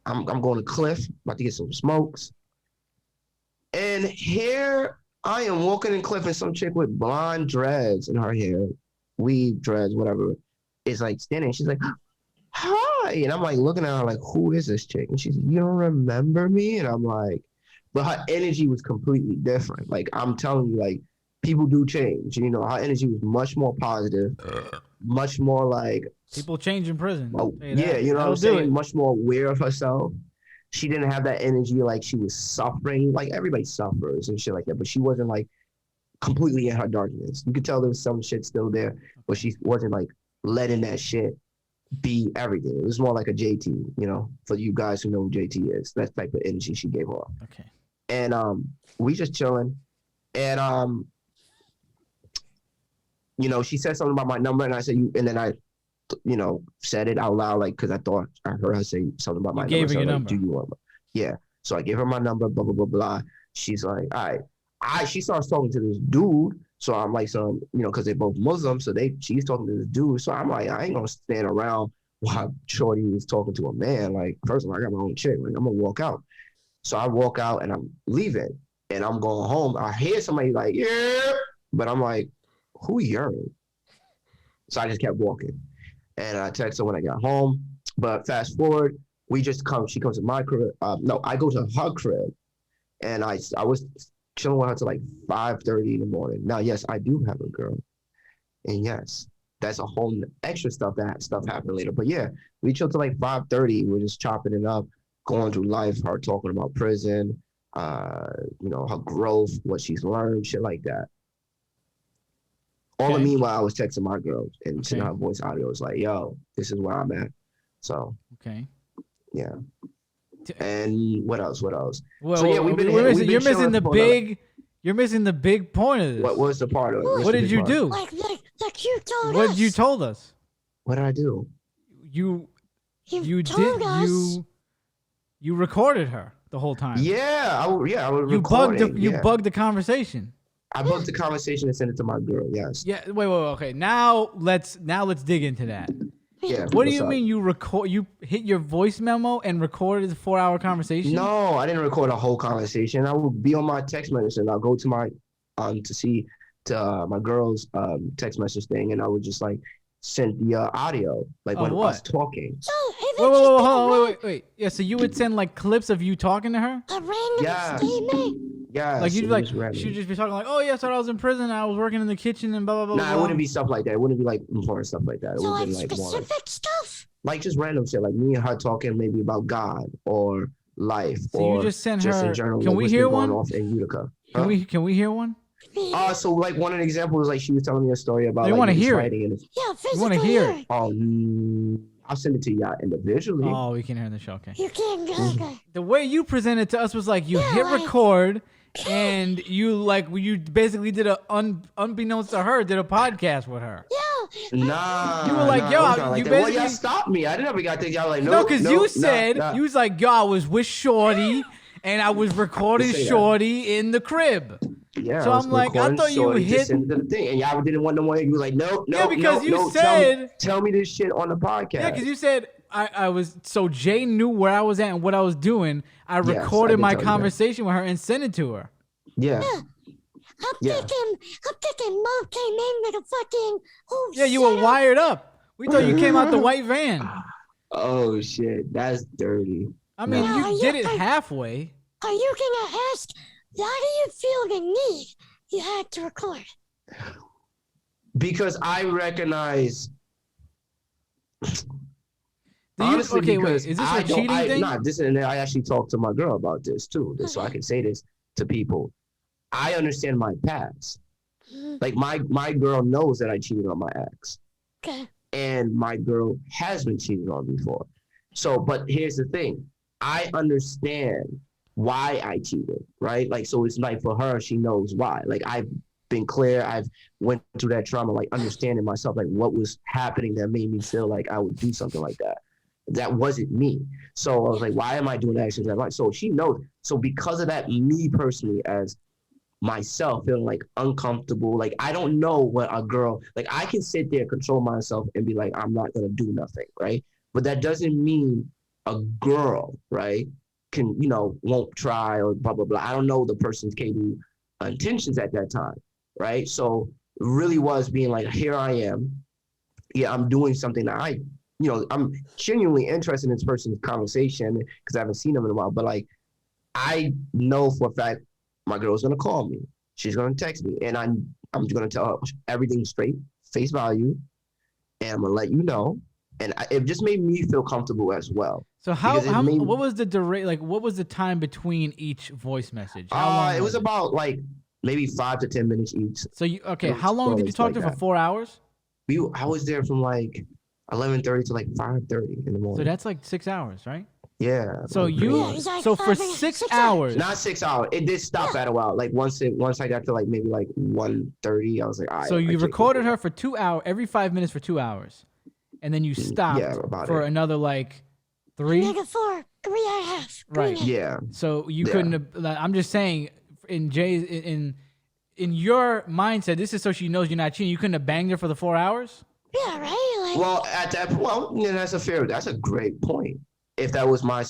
I'm going to Cliff, about to get some smokes. And here I am walking in Cliff and some chick with blonde dreads in her hair, weave dreads, whatever, is like standing. She's like, hi. And I'm like looking at her like, who is this chick? And she's like, you don't remember me? And I'm like, but her energy was completely different. Like I'm telling you, like people do change. Her energy was much more positive, much more like people change in prison. Oh, yeah, you know what I'm saying? Much more aware of herself. She didn't have that energy like she was suffering. Like everybody suffers and shit like that, but she wasn't like completely in her darkness. You could tell there was some shit still there, but she wasn't like letting that shit be everything. It was more like a JT, for you guys who know who JT is. That type of energy she gave off. Okay. And we just chilling. And she said something about my number, and I said and then I said it out loud, like, because I thought I heard her say something about my number. Gave her so your like, number. Do you want my? Yeah. So I gave her my number, blah, blah, blah, blah. She's like, all right. She starts talking to this dude. So I'm like, because they're both Muslims. So she's talking to this dude. So I'm like, I ain't going to stand around while Shorty was talking to a man. Like, first of all, I got my own chick. Like, I'm going to walk out. So I walk out and I'm leaving. And I'm going home. I hear somebody like, yeah. But I'm like, who you're? So I just kept walking. And I text her when I got home. But fast forward, she comes to my crib. No, I go to her crib. And I was chilling with her till like 5:30 in the morning. Now, yes, I do have a girl. And yes, that's a whole extra stuff happened later. But yeah, we chilled till like 5:30. We're just chopping it up, going through life, her talking about prison, her growth, what she's learned, shit like that. All the meanwhile, I was texting my girl and sending her voice audio. It's like, yo, this is where I'm at. So, yeah. And what else? Well, so yeah, you're missing the big point of this. What was the part of it? What did you do? Like you told us. What did you told us? What did I do? You recorded her the whole time. Yeah, I was You recording. bugged the conversation. I bugged the conversation and sent it to my girl. Yes. Yeah. Wait. Okay. Now let's dig into that. Yeah. What do you mean you hit your voice memo and recorded the 4-hour conversation? No, I didn't record a whole conversation. I would be on my text message and I'll go to my my girl's text message thing, and I would just like send the audio when I was talking. Wait. Yeah, so you would send like clips of you talking to her? A random statement? Yeah. Like she'd just be talking like, oh yeah, so I was in prison, I was working in the kitchen and blah blah blah. Nah, it wouldn't be stuff like that. It wouldn't be like important stuff like that. It So would like be like more specific stuff? like just random shit, like me and her talking maybe about God or life. So or you just send just her. in general, Can we what's hear been going one? off in Utica. Can we hear one? So like one of the examples, like she was telling me a story about You like wanna hear fighting and Yeah, physically. You want to hear hear it? I'll send it to y'all individually. Oh, we can hear in the show. Okay. You can't okay. The way you presented to us was like you hit like- record and you basically did unbeknownst to her, did a podcast with her. Yeah. Nah. You were like, yo, it wasn't you like that. Well, basically- y'all stopped me. I never got that. Y'all like, No, no, because you said you was like, yo, I was with Shorty and I was recording say that. Shorty in the crib. Yeah. So I was I'm like, I recording thought you shorty, hit- just send it to the thing, and y'all didn't want no more. You was like, no, Yeah, because you said- tell me this shit on the podcast. Yeah, because you said I was so Jay knew where I was at and what I was doing. I Yes, I recorded did my tell you that. conversation with her and sent it to her. Yeah. I'm Yeah. thinking Mo came in with a fucking Yeah, you were wired up. We thought you came out the white van. Oh shit, that's dirty. I mean, No, you did it I- halfway. Are you gonna ask why do you feel the need you had to record? Because I recognize. Do you- Honestly, okay, wait, because is this a I don't- cheating thing? Nah, this and I actually talked to my girl about this too, so I can say this to people. I understand my past. Like my girl knows that I cheated on my ex, Okay. and my girl has been cheated on before. So, but here's the thing: I understand why I cheated, right? Like, so it's like for her, she knows why. Like, I've been clear. I've went through that trauma, like understanding myself, like what was happening that made me feel like I would do something like that. That wasn't me. So I was like, why am I doing actions that like? So she knows. So because of that, me personally, as myself, feeling like uncomfortable, like I don't know what a girl, like I can sit there, control myself, and be like, I'm not gonna do nothing, right? But that doesn't mean a girl, right, can won't try or blah blah blah. I don't know the person's capable intentions at that time, right? So it really was being like, here I am. Yeah, I'm doing something that I'm genuinely interested in this person's conversation because I haven't seen them in a while. But like, I know for a fact my girl's gonna call me. She's gonna text me, and I'm gonna tell her everything straight, face value, and I'm gonna let you know. And it just made me feel comfortable as well. So what was the what was the time between each voice message? How long it was about like maybe 5 to 10 minutes each. So how long did you talk to her for? 4 hours? I was there from like 11:30 to like 5:30 in the morning. So that's like 6 hours, right? Yeah. So for 6 hours. Not 6 hours. It did stop at a while. Like once I got to like maybe like 1:30, I was like, all right. So you recorded her for 2 hours, every 5 minutes for 2 hours, and then you stopped for another like 3. Nigga 4, 3.5. Right. Yeah. So you couldn't have. I'm just saying, in your mindset, this is so she knows you're not cheating. You couldn't have banged her for the 4 hours. Yeah, right. Like, Well, that's a great point. If that was my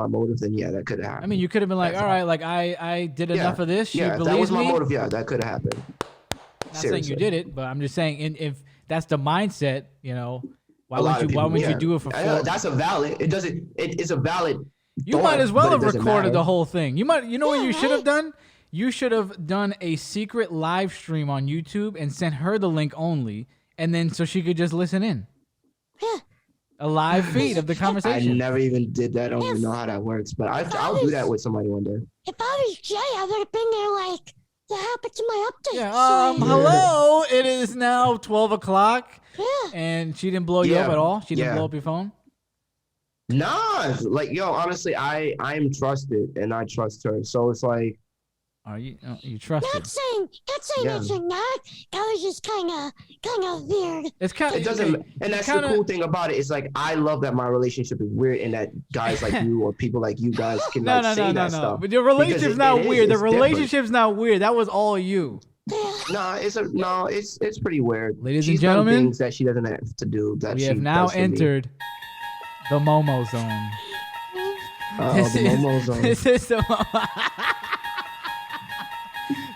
motive, then yeah, that could have happened. I mean, you could have been like, all right, like I did enough of this. She yeah, if believes that was my me. motive, yeah, that could have happened. Not saying you did it, but I'm just saying, if that's the mindset, why wouldn't you do it for 4? That's a valid. It's a valid. You thought, might as well but have it doesn't recorded matter. the whole thing. What you should have right. done? You should have done a secret live stream on YouTube and sent her the link only, and then so she could just listen in. yeah. A live feed of the I conversation. never even did that. I don't even know how that works, but I'll do that with somebody one day. If I was Jay, I would have been there like, what happened to my update? Yeah, hello. It is now 12 o'clock, Yeah. and she didn't blow you Yeah, up at all. She didn't yeah. blow up your phone. Nah, like honestly, I am trusted and I trust her. So it's like, Are you? You trust Not it? saying Yeah. that you're not. That was just kind of weird. It's kind of It doesn't, and that's the cool thing about it. Is like I love that my relationship is weird, and that guys like you or people like you guys can No, like no, say no, no, that no. stuff. But your relationship's not weird. The It's different. relationship's not weird. That was all you. No, it's pretty weird. Ladies She's and gentlemen, done things that she doesn't have to do. That we she have now does for me. entered the Momo zone. Oh, the Momo zone. This is the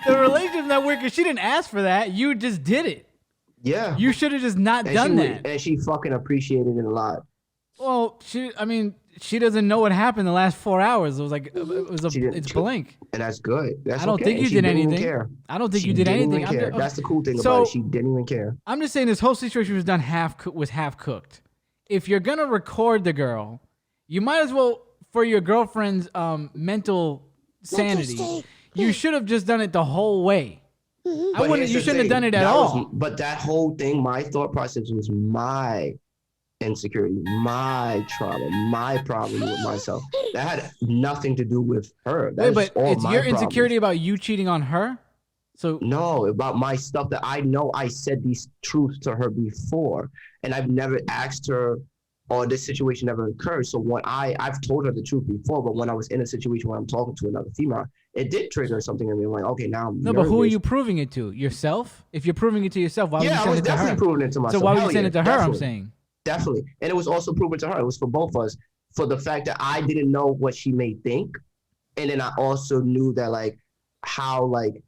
The relationship's not weird because she didn't ask for that. You just did it. Yeah. You should have just not done that. And she fucking appreciated it a lot. Well, she doesn't know what happened the last 4 hours. It was like it's blank. And that's good. That's I don't okay. think you She did didn't even anything. care. I don't think She you did didn't anything. even care. That's the cool thing about it. She didn't even care. I'm just saying this whole situation was done half cooked. If you're gonna record the girl, you might as well, for your girlfriend's mental sanity, you should have just done it the whole way. Mm-hmm. You shouldn't have done it at all. But that whole thing, my thought process was my insecurity, my trauma, my problem with myself. That had nothing to do with her. That Wait, but it's your insecurity about you cheating on her? So no, about my stuff that I know I said these truths to her before, and I've never asked her, or this situation never occurred. So when I've told her the truth before, but when I was in a situation where I'm talking to another female, it did trigger something in me. I'm like, okay, now I'm nervous. But who are you proving it to? Yourself? If you're proving it to yourself, why would you send it to her? I was definitely proving it to myself. So why would you send it to her? I'm saying. Definitely. And it was also proven to her. It was for both of us, for the fact that I didn't know what she may think. And then I also knew that like how like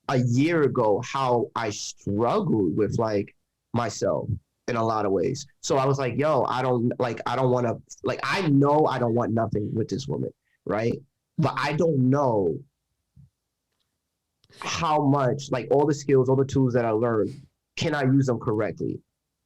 a year ago, how I struggled with like myself in a lot of ways. So I was like, yo, I don't want to, like, I know I don't want nothing with this woman, right? But I don't know how much, like all the skills, all the tools that I learned, can I use them correctly?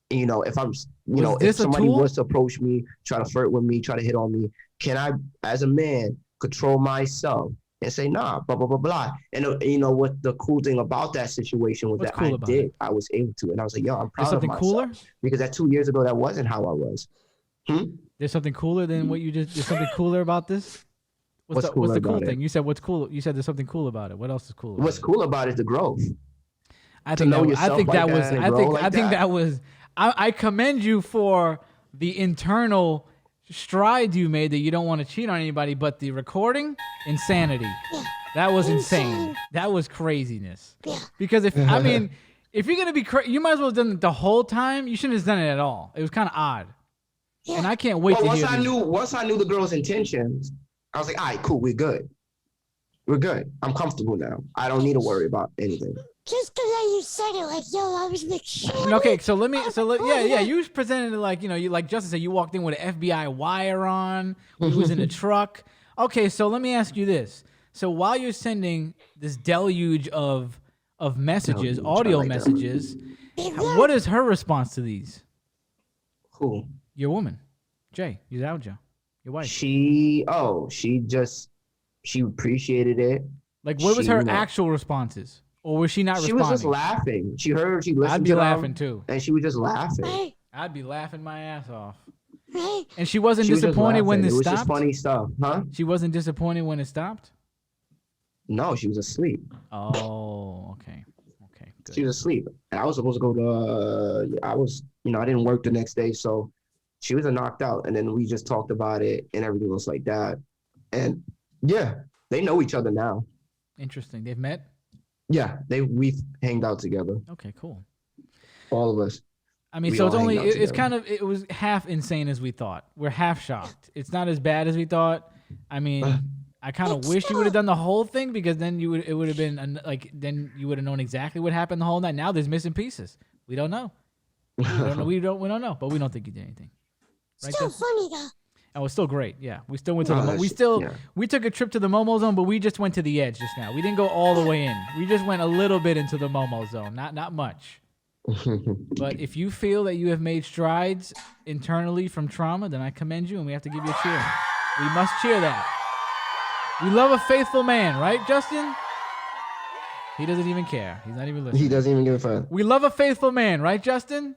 You know, if I'm, if somebody was to approach me, try to flirt with me, try to hit on me, can I, as a man, control myself and say, nah, blah, blah, blah, blah. And you know what the cool thing about that situation was that I did. I was able to. And I was like, yo, I'm proud of myself. Cooler? Because that 2 years ago, that wasn't how I was. There's something cooler than what you just, there's something cooler about this? What's the cool thing? You said what's cool? You said there's something cool about it. What else is cool? What's cool about it is the growth. I think that was I commend you for the internal strides you made that you don't want to cheat on anybody, but the recording, insanity. That was insane. That was craziness. Because if you're gonna be you might as well have done it the whole time. You shouldn't have done it at all. It was kind of odd. And I can't wait to hear once I knew the girl's intentions, I was like, all right, cool, we're good. We're good. I'm comfortable now. I don't need to worry about anything. Just because you said it, like, yo, I was mature. Okay, you presented it like, you like Justin said, you walked in with an FBI wire on. We was in a truck. Okay, so let me ask you this. So while you're sending this deluge of messages, audio messages, what is her response to these? Who? Your woman, Jay, your wife. She appreciated it. Like, what was her actual responses? Or was she not responding? She was just laughing. She listened I'd be laughing too. And she was just laughing. I'd be laughing my ass off. Right. And she wasn't disappointed when this stopped? It was just funny stuff, huh? She wasn't disappointed when it stopped? No, she was asleep. Oh, okay. Okay, good. She was asleep. And I was supposed to go to, I didn't work the next day, so she was knocked out. And then we just talked about it and everything was like that. And yeah, they know each other now. Interesting. They've met? Yeah, we've hanged out together. Okay, cool. All of us. I mean, so it was half insane as we thought. We're half shocked. It's not as bad as we thought. I mean, I kind of wish you would have done the whole thing because then it would have been then you would have known exactly what happened the whole night. Now there's missing pieces. We don't know. We don't know, but we don't think you did anything. Right, Still funny though. Oh, it's still great. Yeah, we still went to we took a trip to the Momo Zone, but we just went to the edge just now. We didn't go all the way in. We just went a little bit into the Momo Zone, not much. But if you feel that you have made strides internally from trauma, then I commend you, and we have to give you a cheer. We must cheer that. We love a faithful man, right, Justin? He doesn't even care. He's not even listening. He doesn't even give a fuck. We love a faithful man, right, Justin?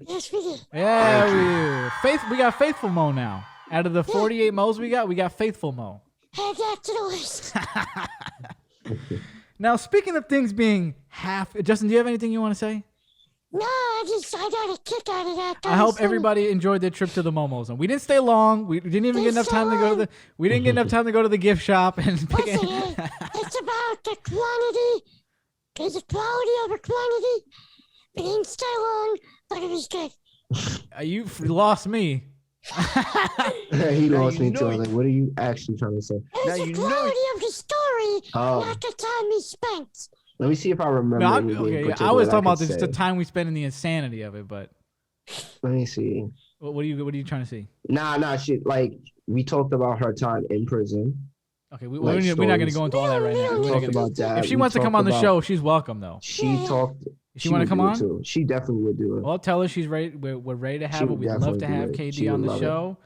Yes, we do. Yeah, we got Faithful Mo now. Out of the 48 Mo's we got Faithful Mo. Add that to the list. Now, speaking of things being half, Justin, do you have anything you want to say? No, I got a kick out of that. I hope everybody enjoyed their trip to the Momos. And we didn't stay long. We didn't even get enough time to go to the. We didn't get enough time to go to the gift shop and pick it. It's about the quantity. There's a quality over quantity. We didn't stay long, but it was good. You lost me. He lost me too. I was like, what are you actually trying to say? It's the quality of the story, not the time we spent. Let me see if I remember. I was talking about the time we spent in the insanity of it, but let me see. What are you trying to see? Nah. She we talked about her time in prison. Okay, we're not going to go into all that right now. We talked about that. If she wants to come on the show, she's welcome though. She talked. She want to come on? Too. She definitely would do it. Well, tell her she's ready. We're ready to have her. We'd love to have KD on the show.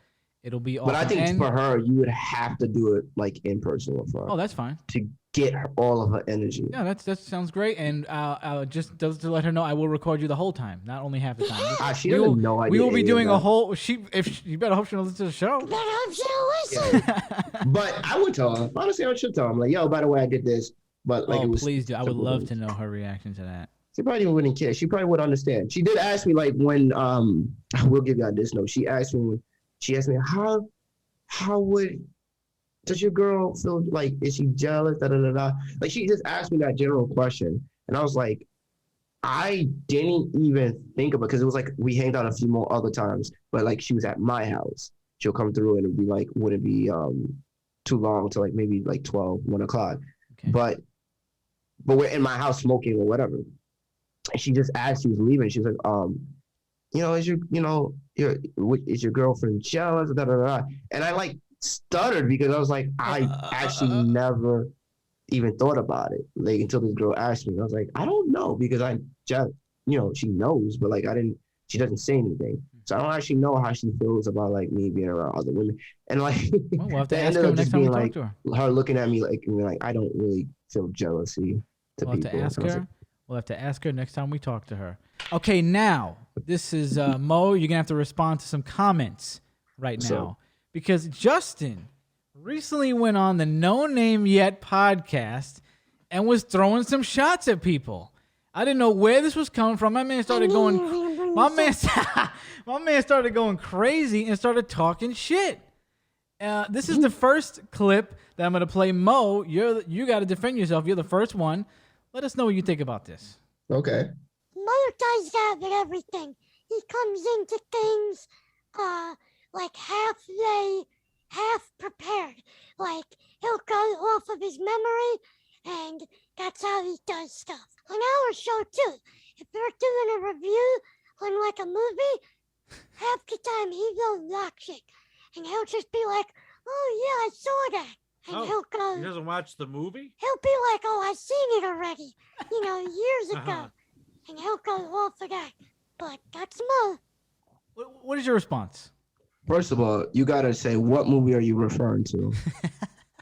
It'll be awesome. But I think for her, you would have to do it like in person with her. Oh, that's fine. To get all of her energy. Yeah, that sounds great. And just to let her know, I will record you the whole time, not only half the time. She doesn't know. We will be doing a whole. You better hope she listens to the show. Better hope she listen. But I would tell her. Honestly, I should tell her. I'm like, yo, by the way, I did this. But like, please do. I would love to know her reation to that. She probably wouldn't care. She probably would understand. She did ask me like when I will give y'all this note. She asked me how does your girl feel, like, is she jealous? Da, da, da, da. Like, she just asked me that general question. And I was like, I didn't even think about it because it was like we hanged out a few more other times, but like she was at my house. She'll come through and it'd be like, wouldn't be too long to like maybe like 12, 1 o'clock. Okay. But we're in my house smoking or whatever. And she just asked, she was leaving. She was like, is your girlfriend jealous? Da, da, da, da. And I like stuttered because I was like, I actually never even thought about it. Like until this girl asked me, I was like, I don't know because I just, she knows, but like she doesn't say anything. So I don't actually know how she feels about like me being around other women. And like, we'll have to ask her next time we talk to her looking at me like I don't really feel jealousy to people. We'll have to ask her next time we talk to her. Okay, now, this is Mo. You're going to have to respond to some comments right now. Because Justin recently went on the No Name Yet podcast and was throwing some shots at people. I didn't know where this was coming from. My man started going... My man started going crazy and started talking shit. This is the first clip that I'm going to play. Mo, you got to defend yourself. You're the first one. Let us know what you think about this. Okay. Mo does that with everything. He comes into things like half prepared. Like he'll go off of his memory, and that's how he does stuff. On our show too, if we're doing a review on like a movie, half the time he will watch it, and he'll just be like, "Oh yeah, I saw that." And he'll go. He doesn't watch the movie? He'll be like, "Oh, I've seen it already, years ago." And he'll go off of that. But that's Mo. What is your response? First of all, you gotta say, what movie are you referring to?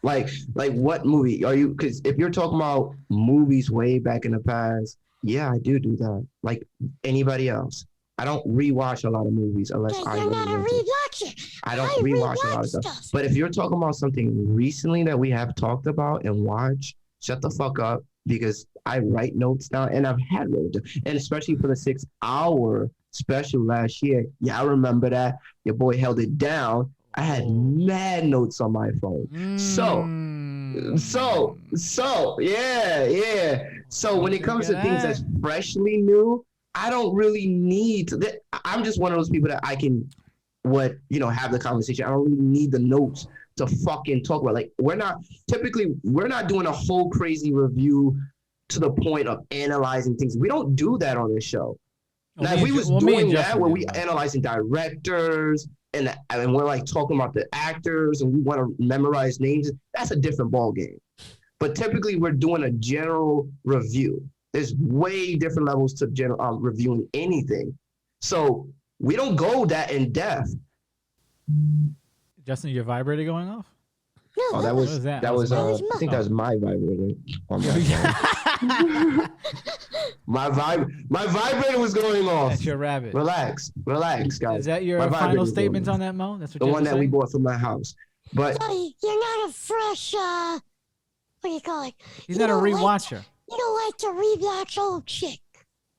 like what movie are you? Because if you're talking about movies way back in the past, yeah, I do that. Like anybody else. I don't rewatch a lot of movies unless I really want to. I don't rewatch a lot of stuff. But if you're talking about something recently that we have talked about and watched, shut the fuck up because I write notes down and I've had notes. And especially for the 6-hour special last year, yeah, I remember that. Your boy held it down. I had mad notes on my phone. So yeah. So when it comes to things that's freshly new, I don't really need to. I'm just one of those people that I can, have the conversation. I don't really need the notes to fucking talk about. Like we're not doing a whole crazy review to the point of analyzing things. We don't do that on this show. Now, if we was doing that where we analyzing directors and we're like talking about the actors and we want to memorize names, that's a different ball game. But typically we're doing a general review. There's way different levels to reviewing anything. So we don't go that in depth. Justin, your vibrator going off? No, oh, that was I think that was my vibrator. My vibrator was going off. That's your rabbit. Relax, guys. Is that your final statement on that, Mo? That's what the one that we bought from my house. But you're not a fresh what do you call it? He's You not a don't like rewatcher. You don't like to rewatch old shit.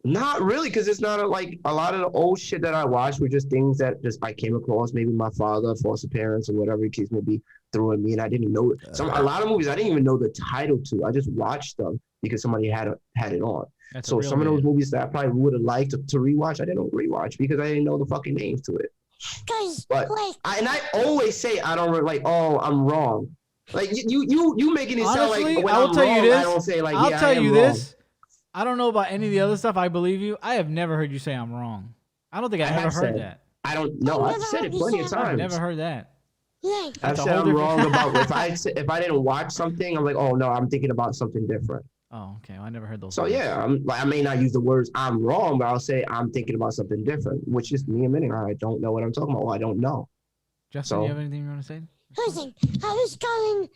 Not really, because it's not like a lot of the old shit that I watched were just things that just I came across. Maybe my father, foster parents, or whatever the case may be, threw at me, and I didn't know it. A lot of movies I didn't even know the title to. I just watched them because somebody had it on. That's So some of those movies that I probably would have liked to rewatch, I didn't rewatch because I didn't know the fucking names to it. But I always say I don't like. Oh, I'm wrong. Like you making it sound Honestly, like when I will I'm tell wrong, you this. I don't say like I'll yeah, tell I am you wrong. this. I don't know about any of the other stuff. I believe you. I have never heard you say I'm wrong. I don't think I've ever heard that. I don't know. I've said it plenty of times. I've never heard that. Yeah. I've said I'm wrong about if I didn't watch something, I'm like, oh no, I'm thinking about something different. Oh, okay. Well, I never heard those. So words. yeah, I may not use the words I'm wrong, but I'll say I'm thinking about something different, which is me admitting I don't know what I'm talking about. Or I don't know. Justin, do you have anything you want to say? Listen, I was in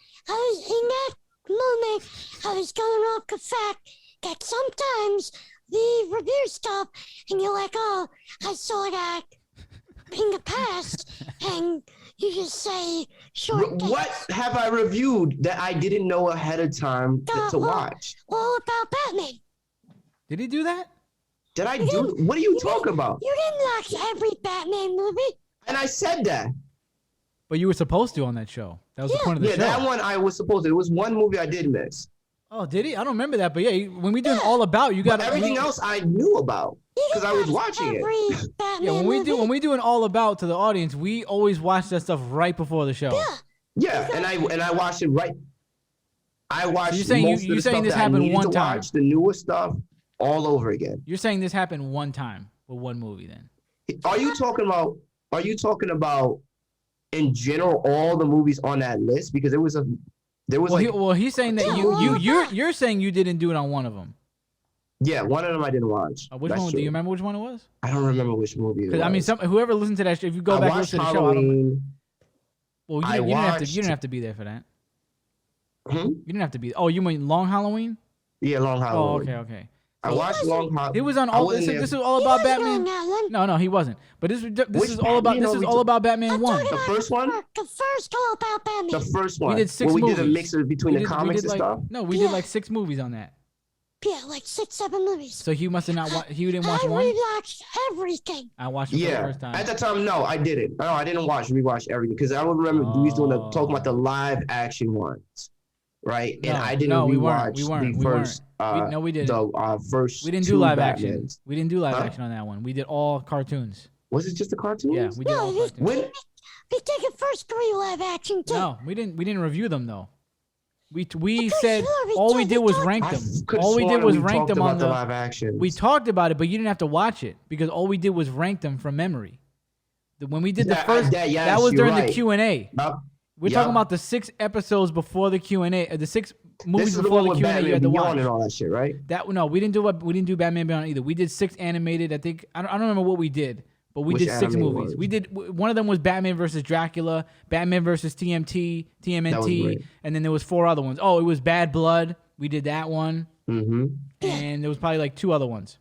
that moment, I was going off the fact that sometimes the review stuff, and you're like, oh, I saw that in the past, and you just say short dates. What have I reviewed that I didn't know ahead of time to watch? All about Batman. Did he do that? Did I do? What are you talking about? You didn't watch every Batman movie. And I said that. But you were supposed to on that show. That was the point of the show. Yeah, that one I was supposed to. It was one movie I did miss. Oh, did he? I don't remember that. But yeah, when we do an all about, you got everything else I knew about because I was watching it. Yeah, when we do an all about to the audience, we always watch that stuff right before the show. Yeah, and I watched it right. I watched. So you're saying most of the stuff this that happened I needed one to time. watch the newest stuff all over again. You're saying this happened one time with one movie, then? Are you talking about? In general, all the movies on that list? Because there was he's saying that you're saying you didn't do it on one of them. Yeah, one of them I didn't watch. Which one? Do you remember which one it was? I don't remember which movie it was. Because I mean, whoever listened to that, if you go back and listen to the show, you didn't have to be there for that. You didn't have to be. Oh, you mean Long Halloween? Yeah, Long Halloween. Oh, okay. I watched Long Halloween. It was on all. This is all about Batman. No, he wasn't. But this is all about Batman 1. The first one. The first all about Batman. The first one. We did 6 movies. We did a mix between the comics and stuff. No, we did like 6 movies on that. Yeah, like 6, 7 movies. So he must have not watched. He didn't watch one. I rewatched everything. I watched it for the first time. At the time, no, I didn't. No, I didn't rewatch everything because I would remember we was talking about the live action ones, right? And I didn't rewatch the first. No, we didn't. The first. We didn't do live action. We didn't do live action on that one. We did all cartoons. Was it just the cartoons? Yeah, we did all cartoons. We did the first 3 live action too. No, we didn't review them though. We said all we did was rank them. All we did was rank them on the live action. We talked about it, but you didn't have to watch it because all we did was rank them from memory. When we did the first, that was during the Q&A. We're talking about the 6 episodes before the Q&A, the 6 movies before the Q&A you had to watch. And all that shit, right? We didn't do Batman Beyond either. We did 6 animated. I think I don't remember what we did. But we did 6 movies. We did one of them was Batman versus Dracula, Batman versus TMNT, and then there was 4 other ones. Oh, it was Bad Blood. We did that one. Mm-hmm. And there was probably like 2 other ones.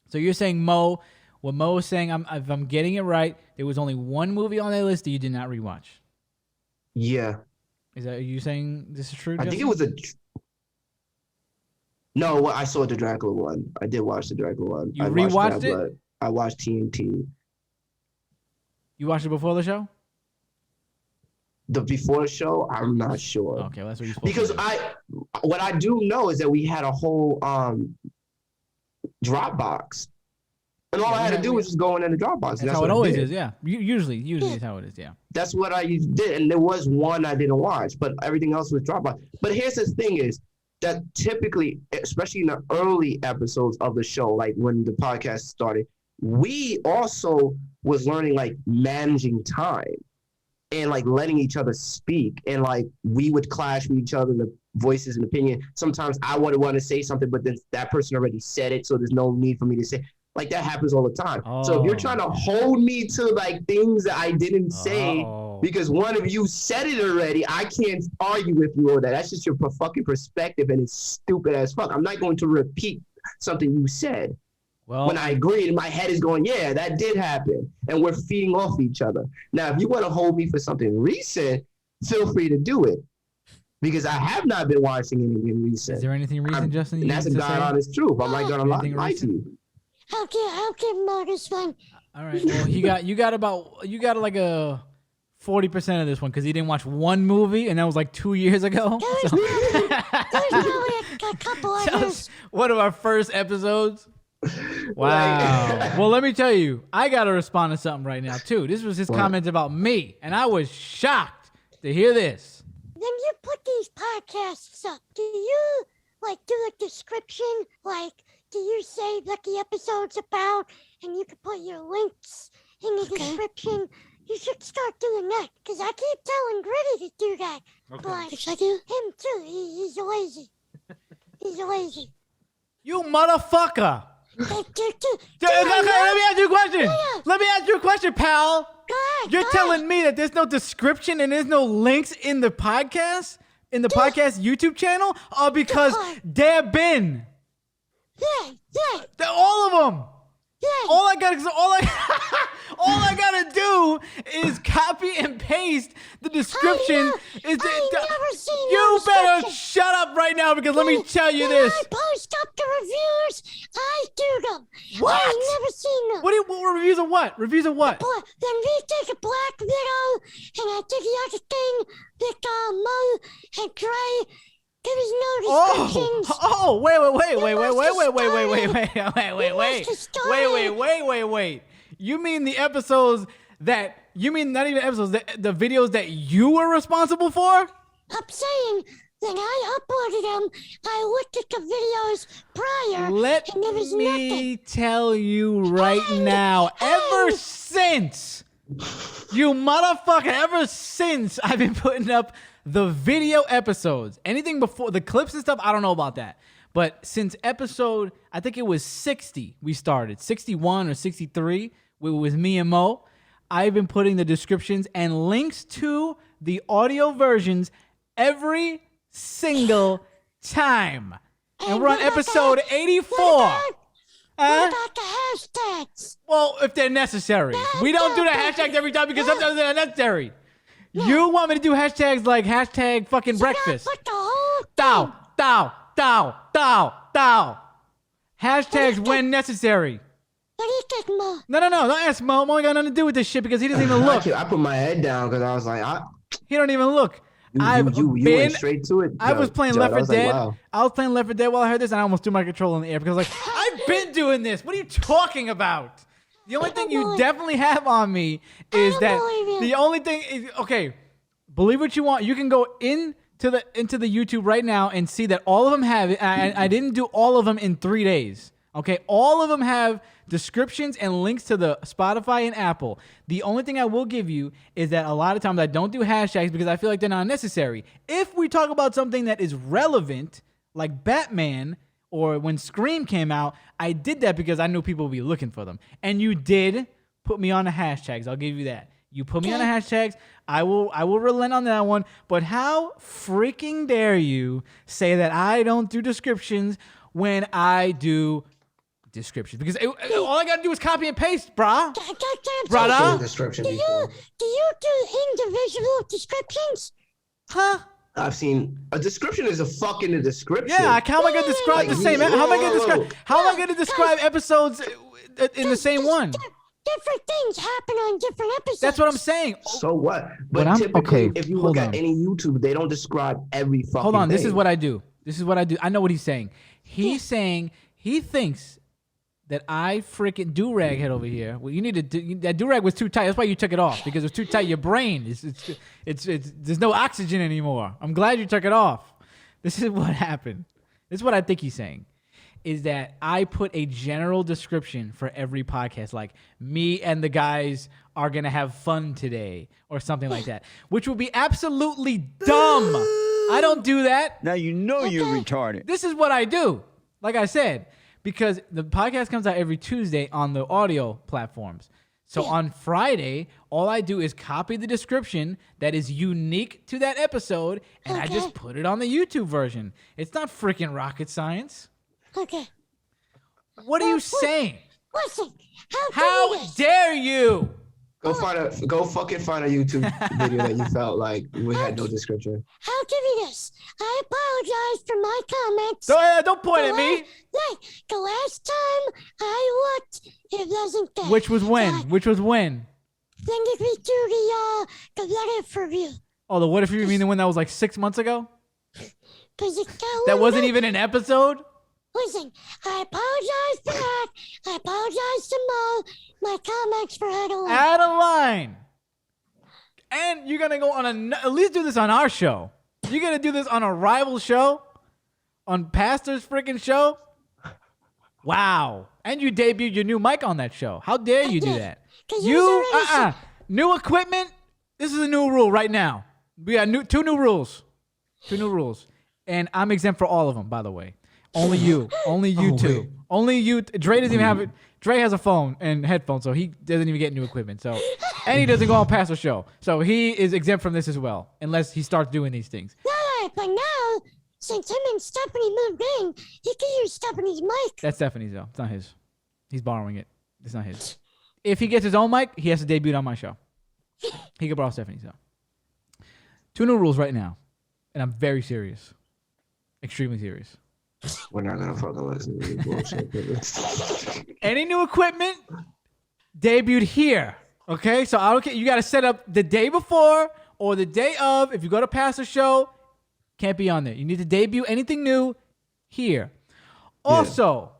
So you're saying what Mo is saying, if I'm getting it right, there was only 1 movie on that list that you did not rewatch. Yeah. Are you saying this is true, I Justin? think it was No, I saw the Dracula one. I did watch the Dracula one. You rewatched it? I watched TNT. You watched it before the show? Before the show, I'm not sure. Okay, well, that's what you're supposed to do. What I do know is that we had a whole Dropbox. And all I had to do was just go in the Dropbox. That's how it always is, yeah. Usually is how it is, yeah. That's what I did. And there was one I didn't watch, but everything else was Dropbox. But here's the thing is that typically, especially in the early episodes of the show, like when the podcast started, we also was learning like managing time and like letting each other speak, and like we would clash with each other in the voices and opinion. Sometimes I would want to say something, but then that person already said it, so there's no need for me to say. Like that happens all the time. So if you're trying to hold me to like things that I didn't say because one of you said it already, I can't argue with you or that. That's just your fucking perspective, and it's stupid as fuck. I'm not going to repeat something you said. Well, when I agree, and my head is going, yeah, that did happen, and we're feeding off each other. Now, if you want to hold me for something recent, feel free to do it. because I have not been watching anything recent. Is there anything recent, Justin? And that's a God honest truth. I'm not gonna lie to you. I'll give Mo this one. All right. Well, you got like a 40% of this one because he didn't watch one movie, and that was like 2 years ago. There's probably a couple others. One of our first episodes. Wow. Well, let me tell you, I got to respond to something right now, too. This was his comments about me, and I was shocked to hear this. When you put these podcasts up, do you, do a description? Do you say what the episode's about, and you can put your links in the description? You should start doing that, because I keep telling Gritty to do that. Okay. But I do him, too. He's lazy. He's lazy. You motherfucker. Let Let me ask you a question. Let me ask you a question, pal. You're telling me that there's no description and there's no links in the podcast? In the podcast YouTube channel? Or because there been? Yeah. All of them. Yeah. All I gotta do is copy and paste the description. I never seen You no better description. shut up right now because let me tell you this. I post up the reviews. I do them. What? I've never seen them. What reviews of what? Reviews of what? Then we take a Black Widow, and I take the other thing with Mo and Gray. There was no descriptions. Wait. You mean the episodes that, not even episodes, the videos that you were responsible for? I'm saying that I uploaded them. I looked at the videos prior, Let and there was me nothing. tell you right now, ever since I've been putting up the video episodes, anything before the clips and stuff, I don't know about that. But since episode, I think it was 60, we started 61 or 63 with me and Mo. I've been putting the descriptions and links to the audio versions every single time. And we're on episode 84. What about the hashtags? Well, if they're necessary. We don't do the hashtags every time because sometimes they're necessary. You want me to do hashtags like hashtag fucking breakfast. Put the whole Dow. Hashtags when necessary. What do you think, Mo? No. Don't ask Mo. Mo ain't got nothing to do with this shit because he doesn't even look. I put my head down because I was like, He don't even look. you went straight to it. I was playing Left 4 Dead. Wow. I was playing Left 4 Dead while I heard this, and I almost threw my controller in the air because I was like, I've been doing this. What are you talking about? The only thing you definitely have on me is that the only thing is, okay, believe what you want. You can go into the YouTube right now and see that all of them have it. I didn't do all of them in 3 days. Okay, all of them have descriptions and links to the Spotify and Apple. The only thing I will give you is that a lot of times I don't do hashtags because I feel like they're not necessary. If we talk about something that is relevant, like Batman or when Scream came out, I did that because I knew people would be looking for them. And you did put me on the hashtags. I'll give you that. You put me on the hashtags. I will relent on that one. But how freaking dare you say that I don't do descriptions when I do descriptions? Because all I got to do is copy and paste, brah. Brother. Description Do you do individual descriptions? Huh? I've seen a description is a fucking description. Yeah, how am I going to describe the same? How am I going to describe episodes in the same one? Different things happen on different episodes. That's what I'm saying. So what? But typically, if you look at any YouTube, they don't describe every fucking Hold on, thing. this is what I do. I know what he's saying. He's saying he thinks that I freaking do-rag head over here. Well, you need to that do-rag was too tight. That's why you took it off, because it was too tight. Your brain it's there's no oxygen anymore. I'm glad you took it off. This is what happened. This is what I think he's saying. Is that I put a general description for every podcast, like me and the guys are going to have fun today or something like that, which would be absolutely dumb. I don't do that. Now you know you're retarded. This is what I do, like I said, because the podcast comes out every Tuesday on the audio platforms. So on Friday, all I do is copy the description that is unique to that episode, and I just put it on the YouTube version. It's not freaking rocket science. Okay. What are you saying? Listen, How dare you? Go fucking find a YouTube video that you felt like we had no description. I'll give you this. I apologize for my comments. Don't point at me. The last time I looked, it wasn't there. Which was when? Which was when? Then did we do the what if review? Oh, the what if you mean the one that was like 6 months ago? That wasn't even an episode? Listen, I apologize for that. I apologize to Mo. My comments were out of line. Out of line. And you're going to go on at least do this on our show. You're going to do this on a rival show? On Pastor's freaking show? Wow. And you debuted your new mic on that show. How dare you do that? New equipment? This is a new rule right now. We got two new rules. And I'm exempt for all of them, by the way. Only you. Only you two. Wait. Only you. Dre doesn't even have it. Dre has a phone and headphones, so he doesn't even get new equipment. So, and he doesn't go on past the show. So he is exempt from this as well, unless he starts doing these things. Right, but now, since him and Stephanie moved in, he can use Stephanie's mic. That's Stephanie's, though. It's not his. He's borrowing it. It's not his. If he gets his own mic, he has to debut on my show. He can borrow Stephanie's, though. 2 new rules right now, and I'm very serious. Extremely serious. We're not gonna fucking listen to this bullshit. Any new equipment debuted here. Okay, so I don't care. You got to set up the day before or the day of. If you go to Pastor Show, can't be on there. You need to debut anything new here. Also,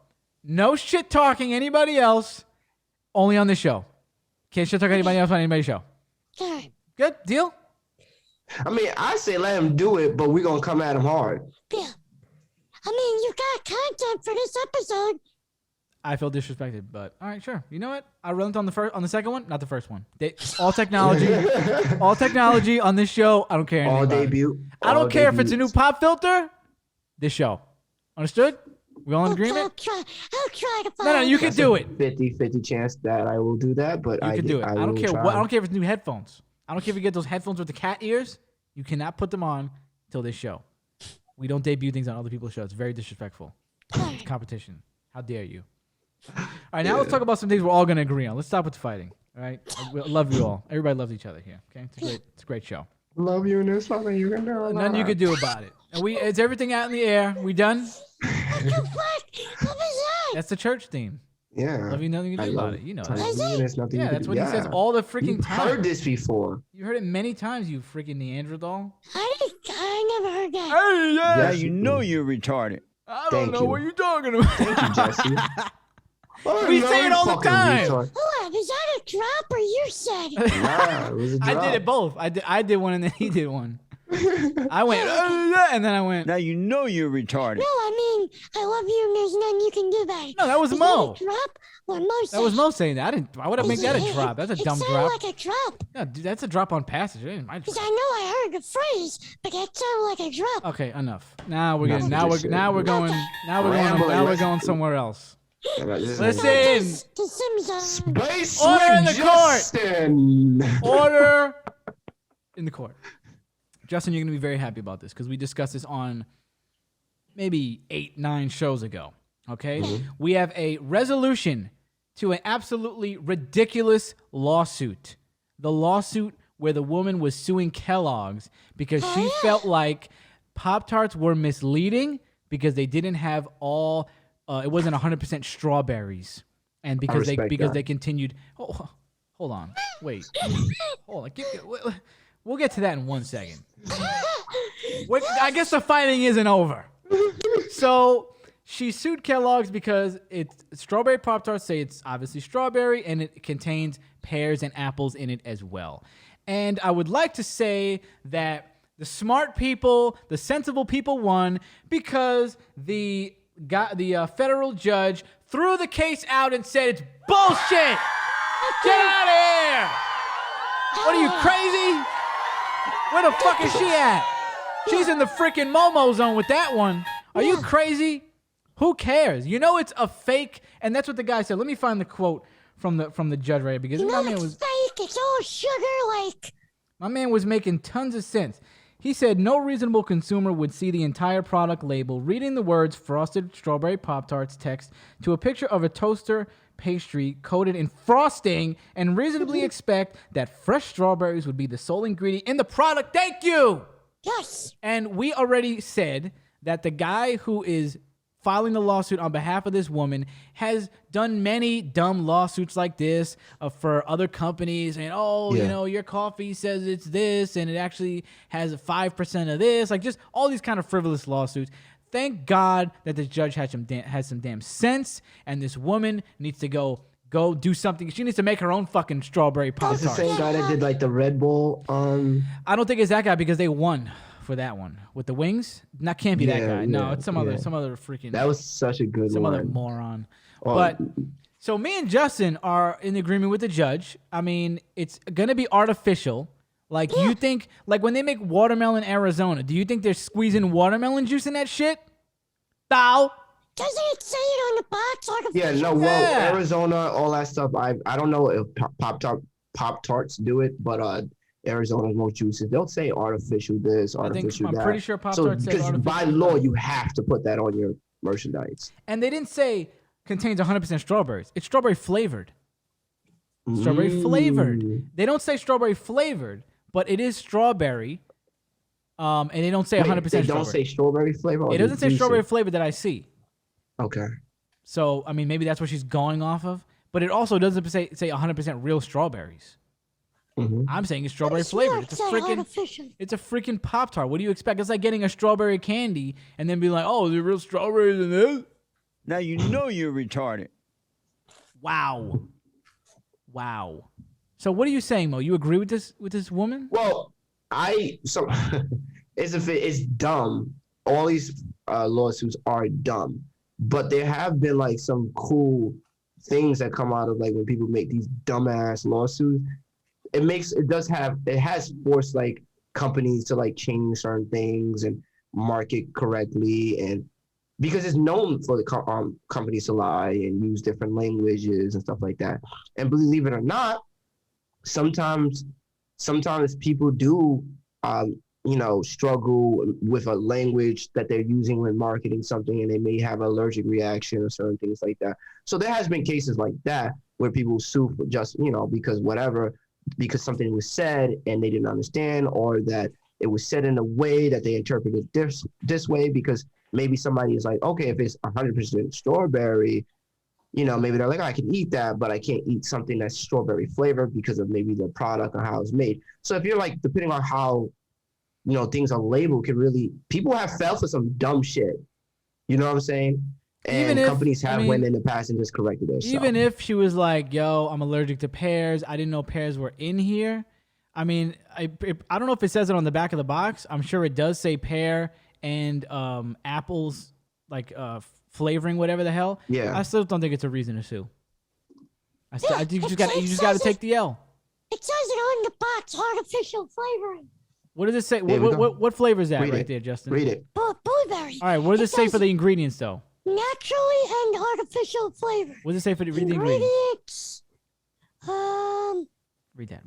no shit talking anybody else. Only on this show. Can't shit talk anybody else on anybody's show. Good deal. I mean, I say let him do it, but we're gonna come at him hard. Yeah. I mean, you got content for this episode. I feel disrespected, but all right, sure. You know what? I relent on the second one, not the first one. All technology on this show. I don't care. All debut. I don't care if it's a new pop filter. This show, understood? We all in agreement? I'll try to find. No, you can do it. 50-50 chance that I will do that, but you can do it. I don't care. I don't care if it's new headphones. I don't care if you get those headphones with the cat ears. You cannot put them on till this show. We don't debut things on other people's shows. It's very disrespectful. It's competition. How dare you? All right, now let's talk about some things we're all going to agree on. Let's stop with the fighting. All right? I love you all. Everybody loves each other here. Okay? It's a great show. Love you, and there's nothing you can do. Nothing you can do about it. And it's everything out in the air. We done? What the fuck? What was that? That's the church theme. Yeah. Love you, nothing you can do about it. You know that. Yeah, that's what he says all the freaking time. You've heard this before. You heard it many times, you freaking Neanderthal. I never heard that. Hey, yeah, you know you're retarded. I don't know what you're talking about. Thank you, Jesse. We say it all the time. Hold on, is that a drop or you said it? Nah, it was a drop. I did it both. I did one and then he did one. I went, and then I went. Now you know you're retarded. No, I mean, I love you and there's nothing you can do about it. No, that was Mo. That a drop? Or Mo that was Mo saying that. Why would I make that a drop? That's a dumb drop. It sounded like a drop. Yeah, dude, that's a drop on passage. Because I know I heard the phrase, but that sounded like a drop. Okay, enough. Now we're going somewhere else. Listen. Space Order in the Justin. Court. Order in the court. Justin, you're going to be very happy about this because we discussed this on maybe 8-9 shows ago. Okay? Mm-hmm. We have a resolution to an absolutely ridiculous lawsuit. The lawsuit where the woman was suing Kellogg's because she felt like Pop-Tarts were misleading because they didn't have all, it wasn't 100% strawberries. And because they continued, hold on, wait, hold on, we'll get to that in 1 second. I guess the fighting isn't over. So she sued Kellogg's because it's strawberry Pop-Tarts say it's obviously strawberry and it contains pears and apples in it as well. And I would like to say that the smart people, the sensible people won because the federal judge threw the case out and said it's bullshit. Get out of here. What are you, crazy? Where the fuck is she at? She's in the freaking Momo zone with that one. Are you crazy? Who cares? You know it's a fake, and that's what the guy said. Let me find the quote from the judge right here because my man was fake. It's all sugar, like. My man was making tons of sense. He said no reasonable consumer would see the entire product label, reading the words Frosted Strawberry Pop-Tarts text to a picture of a toaster pastry coated in frosting and reasonably expect that fresh strawberries would be the sole ingredient in the product. Thank you! Yes. And we already said that the guy who is filing the lawsuit on behalf of this woman has done many dumb lawsuits like this for other companies. And, you know, your coffee says it's this and it actually has 5% of this. Like just all these kind of frivolous lawsuits. Thank God that the judge had some damn sense. And this woman needs to go do something. She needs to make her own fucking strawberry Pop-Tarts. It's the same guy that did like the Red Bull. I don't think it's that guy because they won for that one with the wings. That can't be that guy. No, it's some other freaking. That was such a good some one. other moron. But so me and Justin are in agreement with the judge. I mean, it's gonna be artificial. Like you think, like when they make watermelon Arizona, do you think they're squeezing watermelon juice in that shit? Thou. Doesn't it say it on the box? Yeah, no, well, Arizona, all that stuff. I don't know if Pop-Tarts do it, but Arizona's most juices. They'll say artificial this, artificial that. I'm pretty sure Pop-Tarts say artificial. By law, you have to put that on your merchandise. And they didn't say contains 100% strawberries. It's strawberry flavored. Strawberry flavored. They don't say strawberry flavored, but it is strawberry. And they don't say 100% strawberry. They don't say strawberry flavor? It doesn't say strawberry flavor that I see. Okay. So, I mean, maybe that's what she's going off of. But it also doesn't say 100% real strawberries. Mm-hmm. I'm saying it's strawberry flavored. It's a freaking Pop-Tart. What do you expect? It's like getting a strawberry candy and then be like, oh, there's real strawberries in this? Now you know you're retarded. Wow. So what are you saying, Mo? You agree with this woman? Well, it's dumb. All these lawsuits are dumb. But there have been like some cool things that come out of like when people make these dumbass lawsuits. It has forced like companies to like change certain things and market correctly, and because it's known for the companies to lie and use different languages and stuff like that. And believe it or not, sometimes people do struggle with a language that they're using when marketing something, and they may have an allergic reaction or certain things like that. So there has been cases like that where people sue for just, because something was said and they didn't understand, or that it was said in a way that they interpreted this way, because maybe somebody is like, okay, if it's 100% strawberry, maybe they're like, I can eat that, but I can't eat something that's strawberry flavored because of maybe the product or how it's made. So if you're like, depending on how things are labeled, people have fell for some dumb shit. You know what I'm saying? And companies have went in the past and just corrected it. Even if she was like, yo, I'm allergic to pears. I didn't know pears were in here. I mean, I don't know if it says it on the back of the box. I'm sure it does say pear and apples, like flavoring, whatever the hell. Yeah. I still don't think it's a reason to sue. I think you just got to take the L. It says it on the box, artificial flavoring. What does it say? What flavor is that right there, Justin? Read it. Blueberry. All right, what does it say for the ingredients, though? Naturally and artificial flavor. What does it say for the ingredients? Read that.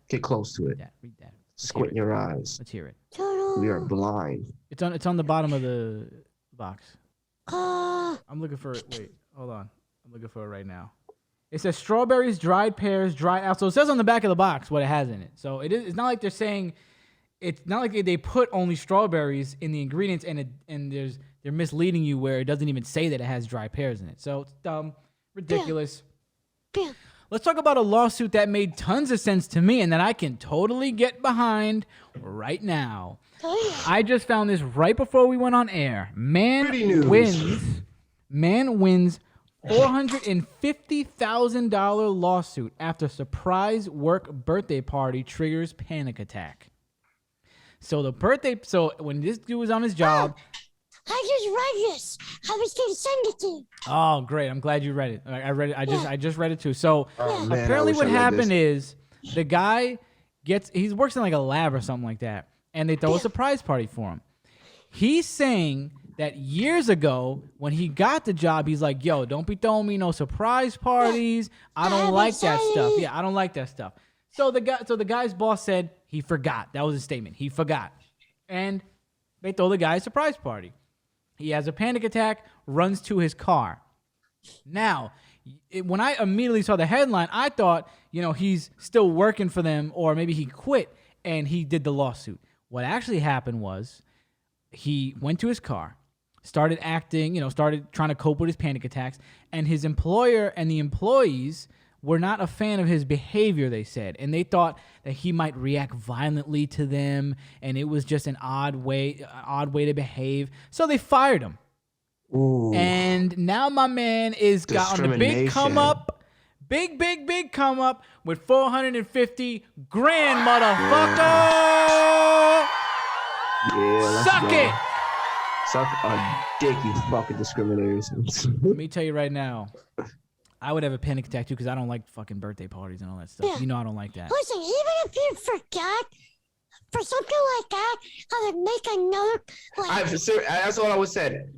Get close to it. Read that. Squint your eyes. Let's hear it. We are blind. It's on the bottom of the box. I'm looking for it. Wait, hold on. I'm looking for it right now. It says strawberries, dried pears, dried apples. So it says on the back of the box what it has in it. So it's not like they're saying, it's not like they put only strawberries in the ingredients and they're misleading you where it doesn't even say that it has dry pears in it. So it's dumb, ridiculous. Yeah. Let's talk about a lawsuit that made tons of sense to me and that I can totally get behind right now. Oh, yeah. I just found this right before we went on air. Man wins $450,000 lawsuit after surprise work birthday party triggers panic attack. So when this dude was on his job, I just read this. I was going to send it to you. Oh, great! I'm glad you read it. I read it. I just read it too. So man, apparently, what happened is the guy he works in like a lab or something like that, and they throw a surprise party for him. He's saying that years ago, when he got the job, he's like, "Yo, don't be throwing me no surprise parties. I don't like that stuff. Yeah, I don't like that stuff." So the guy's boss said he forgot. That was his statement. He forgot. And they throw the guy a surprise party. He has a panic attack, runs to his car. Now, when I immediately saw the headline, I thought, he's still working for them, or maybe he quit and he did the lawsuit. What actually happened was he went to his car, started acting, started trying to cope with his panic attacks, and his employer and the employees were not a fan of his behavior, they said, and they thought that he might react violently to them, and it was just an odd way to behave. So they fired him. Ooh. And now my man is got on the big come up, big come up with $450 grand, motherfucker. Yeah, Suck it. Suck a dick, you fucking discriminators. Let me tell you right now, I would have a panic attack too because I don't like fucking birthday parties and all that stuff. Yeah. I don't like that. Listen, even if you forgot for something like that, I would make another. That's all I was saying.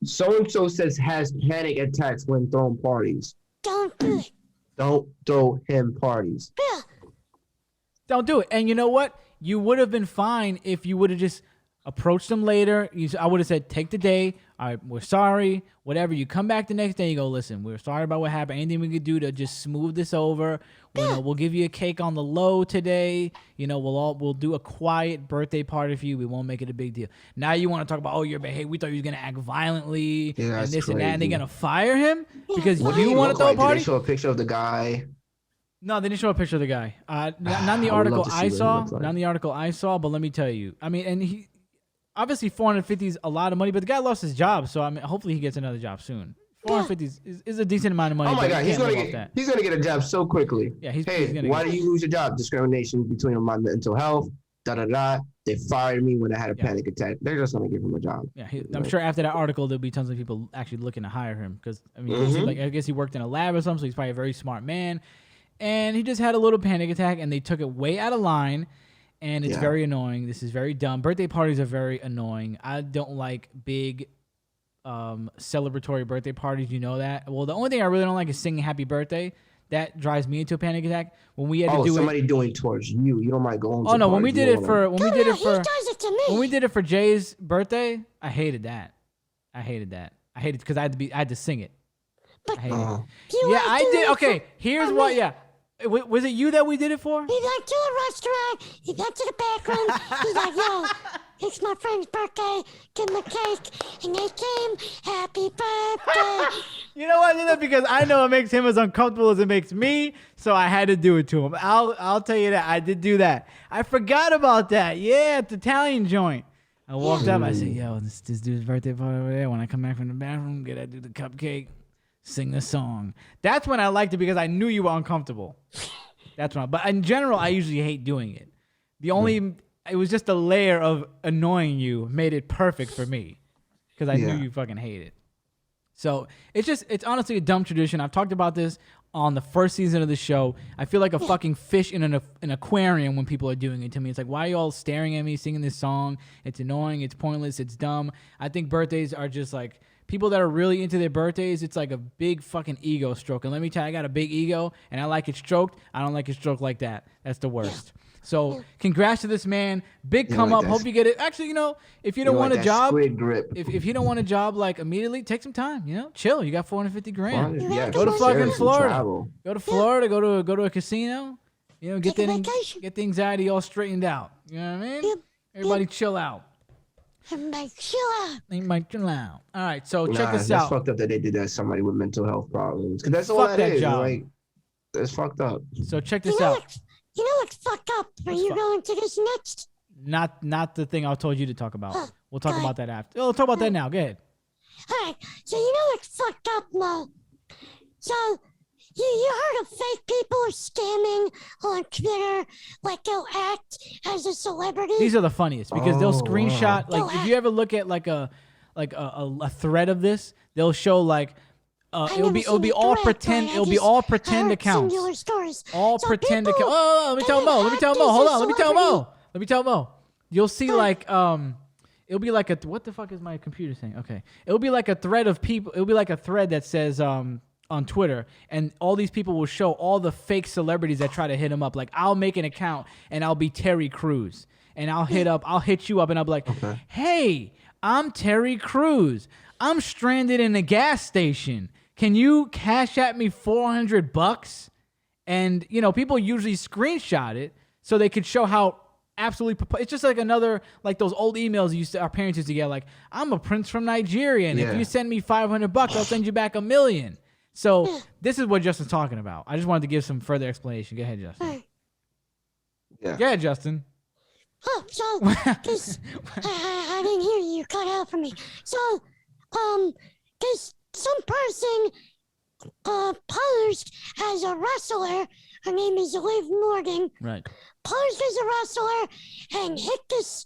So and so has panic attacks when throwing parties. Don't do it. Don't throw him parties. Yeah. Don't do it. And you know what? You would have been fine if you would have just approached them later. I would have said, take the day. All right, we're sorry. Whatever. You come back the next day. You go, listen, we're sorry about what happened. Anything we could do to just smooth this over. We'll give you a cake on the low today. We'll do a quiet birthday party for you. We won't make it a big deal. Now you want to talk about, your behavior. We thought you was gonna act violently and this and that, and they're gonna fire him because you want to throw a party. Did they show a picture of the guy? No, they didn't show a picture of the guy. Not in the article I saw. Not in the article I saw. But let me tell you. I mean, and he obviously 450 is a lot of money, but the guy lost his job, so I mean, hopefully he gets another job soon. 450 is a decent amount of money. Oh my God, he's gonna get a job so quickly. Yeah, he's hey, why did you lose your job? Discrimination between my mental health. They fired me when I had a panic attack. They're just gonna give him a job. Yeah, I'm sure after that article there'll be tons of people actually looking to hire him because I mean, I guess he worked in a lab or something, so he's probably a very smart man. And he just had a little panic attack, and they took it way out of line, and it's very annoying. This is very dumb. Birthday parties are very annoying. I don't like big celebratory birthday parties. You know that. Well, the only thing I really don't like is singing happy birthday. That drives me into a panic attack. When we had to do somebody doing towards you. You don't mind going. Oh no, when we did it for he does it to me. When we did it for Jay's birthday, I hated that. I hated because I had to sing it. But I hated it. Yeah, I did. Okay, here's what. Yeah. Was it you that we did it for? He went to a restaurant. He went to the back room. He's like, yo, it's my friend's birthday. Give him a cake. And they came. Happy birthday. You know what? I did that because I know it makes him as uncomfortable as it makes me, so I had to do it to him. I'll tell you that. I did do that. I forgot about that. Yeah, at the Italian joint. I walked up. I said, yo, this dude's birthday party over there. When I come back from the bathroom, get I do the cupcake. Sing the song. That's when I liked it because I knew you were uncomfortable. That's when. But in general, I usually hate doing it. It was just a layer of annoying you made it perfect for me because I knew you fucking hate it. So it's honestly a dumb tradition. I've talked about this on the first season of the show. I feel like a fucking fish in an aquarium when people are doing it to me. It's like, why are you all staring at me singing this song? It's annoying. It's pointless. It's dumb. I think birthdays are just like. People that are really into their birthdays, it's like a big fucking ego stroke. And let me tell you, I got a big ego, and I like it stroked. I don't like it stroked like that. That's the worst. So congrats to this man. Big come up. Hope you get it. Actually, if you don't want a job, if you don't want a job like immediately, take some time. Chill. You got 450 grand. Go to fucking Florida. Go to Florida. Go to a casino. Get the anxiety all straightened out. You know what I mean? Everybody chill out. Everybody chill out. All right, so check this out. out. That's fucked up that they did that to somebody with mental health problems. Because that's all that is. Like, that's fucked up. So check this out. You know what's fucked up? Are you going to this next? Not the thing I told you to talk about. We'll talk about that after. We'll talk about that now. Go ahead. All right. So you know what's fucked up, Mo? So you heard of fake people scamming on Twitter, like they'll act as a celebrity? These are the funniest because they'll screenshot. Like if you ever look at like a thread of this, they'll show like it'll be all pretend. It'll be all pretend accounts. All pretend accounts. Oh, let me tell Mo. Hold on. Let me tell Mo. You'll see like it'll be like what the fuck is my computer saying? Okay, it'll be like a thread of people. It'll be like a thread that says on Twitter, and all these people will show all the fake celebrities that try to hit him up. Like, I'll make an account and I'll be Terry Crews, and I'll hit you up, and I'll be like, Okay. hey, I'm Terry Crews. I'm stranded in a gas station. Can you cash at me $400? And, you know, people usually screenshot it so they could show how absolutely, it's just like another, like those old emails our parents used to get, like, I'm a prince from Nigeria, and if you send me $500, I'll send you back $1 million. So this is what Justin's talking about. I just wanted to give some further explanation. Go ahead, Justin. Yeah. Go ahead, Justin. Oh, so, because I didn't hear you. You cut out for me. So, because some person posed as a wrestler. Her name is Liv Morgan. Right. Posed as a wrestler and hit this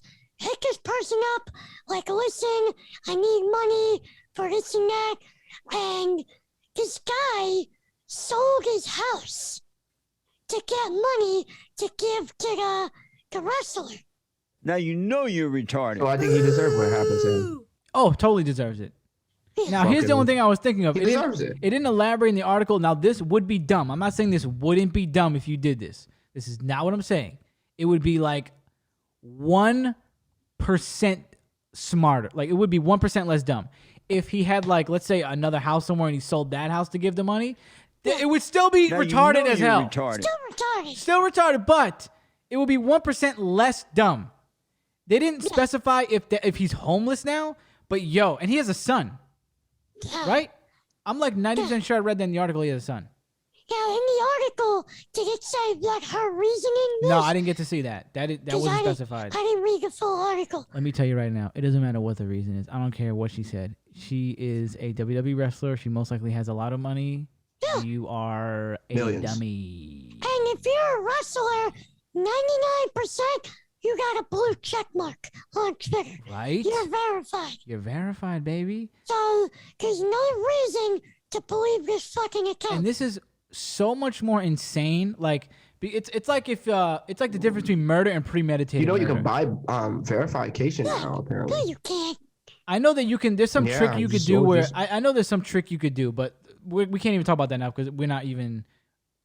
person up like, listen, I need money for this and that. And this guy sold his house to get money to give to the wrestler. Now you know you're retarded. So I think he deserves what happened to him. Oh, totally deserves it. Now, here's the only thing I was thinking of. He deserves it. It didn't elaborate in the article. Now, this would be dumb. I'm not saying this wouldn't be dumb if you did this. This is not what I'm saying. It would be like 1% smarter. Like, it would be 1% less dumb. If he had, like, let's say another house somewhere and he sold that house to give the money, it would still be Now retarded you know as you're hell. Retarded. Still retarded, but it would be 1% less dumb. They didn't specify if he's homeless now, but yo, and he has a son. Right? I'm like 90% sure I read that in the article he has a son. Yeah, in the article, did it say like her reasoning was? No, I didn't get to see that. That wasn't specified. I didn't read the full article. Let me tell you right now, it doesn't matter what the reason is. I don't care what she said. She is a WWE wrestler. She most likely has a lot of money. Yeah. You are a Millions. dummy. And if you're a wrestler, 99%, you got a blue check mark on Twitter. Right? You're verified. You're verified, baby. So, there's no reason to believe this fucking account. And this is so much more insane. Like, it's like it's like the difference between murder and premeditated You know, you murder. can buy verification now, apparently. No, you can't. I know that you can. There's some trick you could do so where just- I know there's some trick you could do, but we can't even talk about that now because we're not even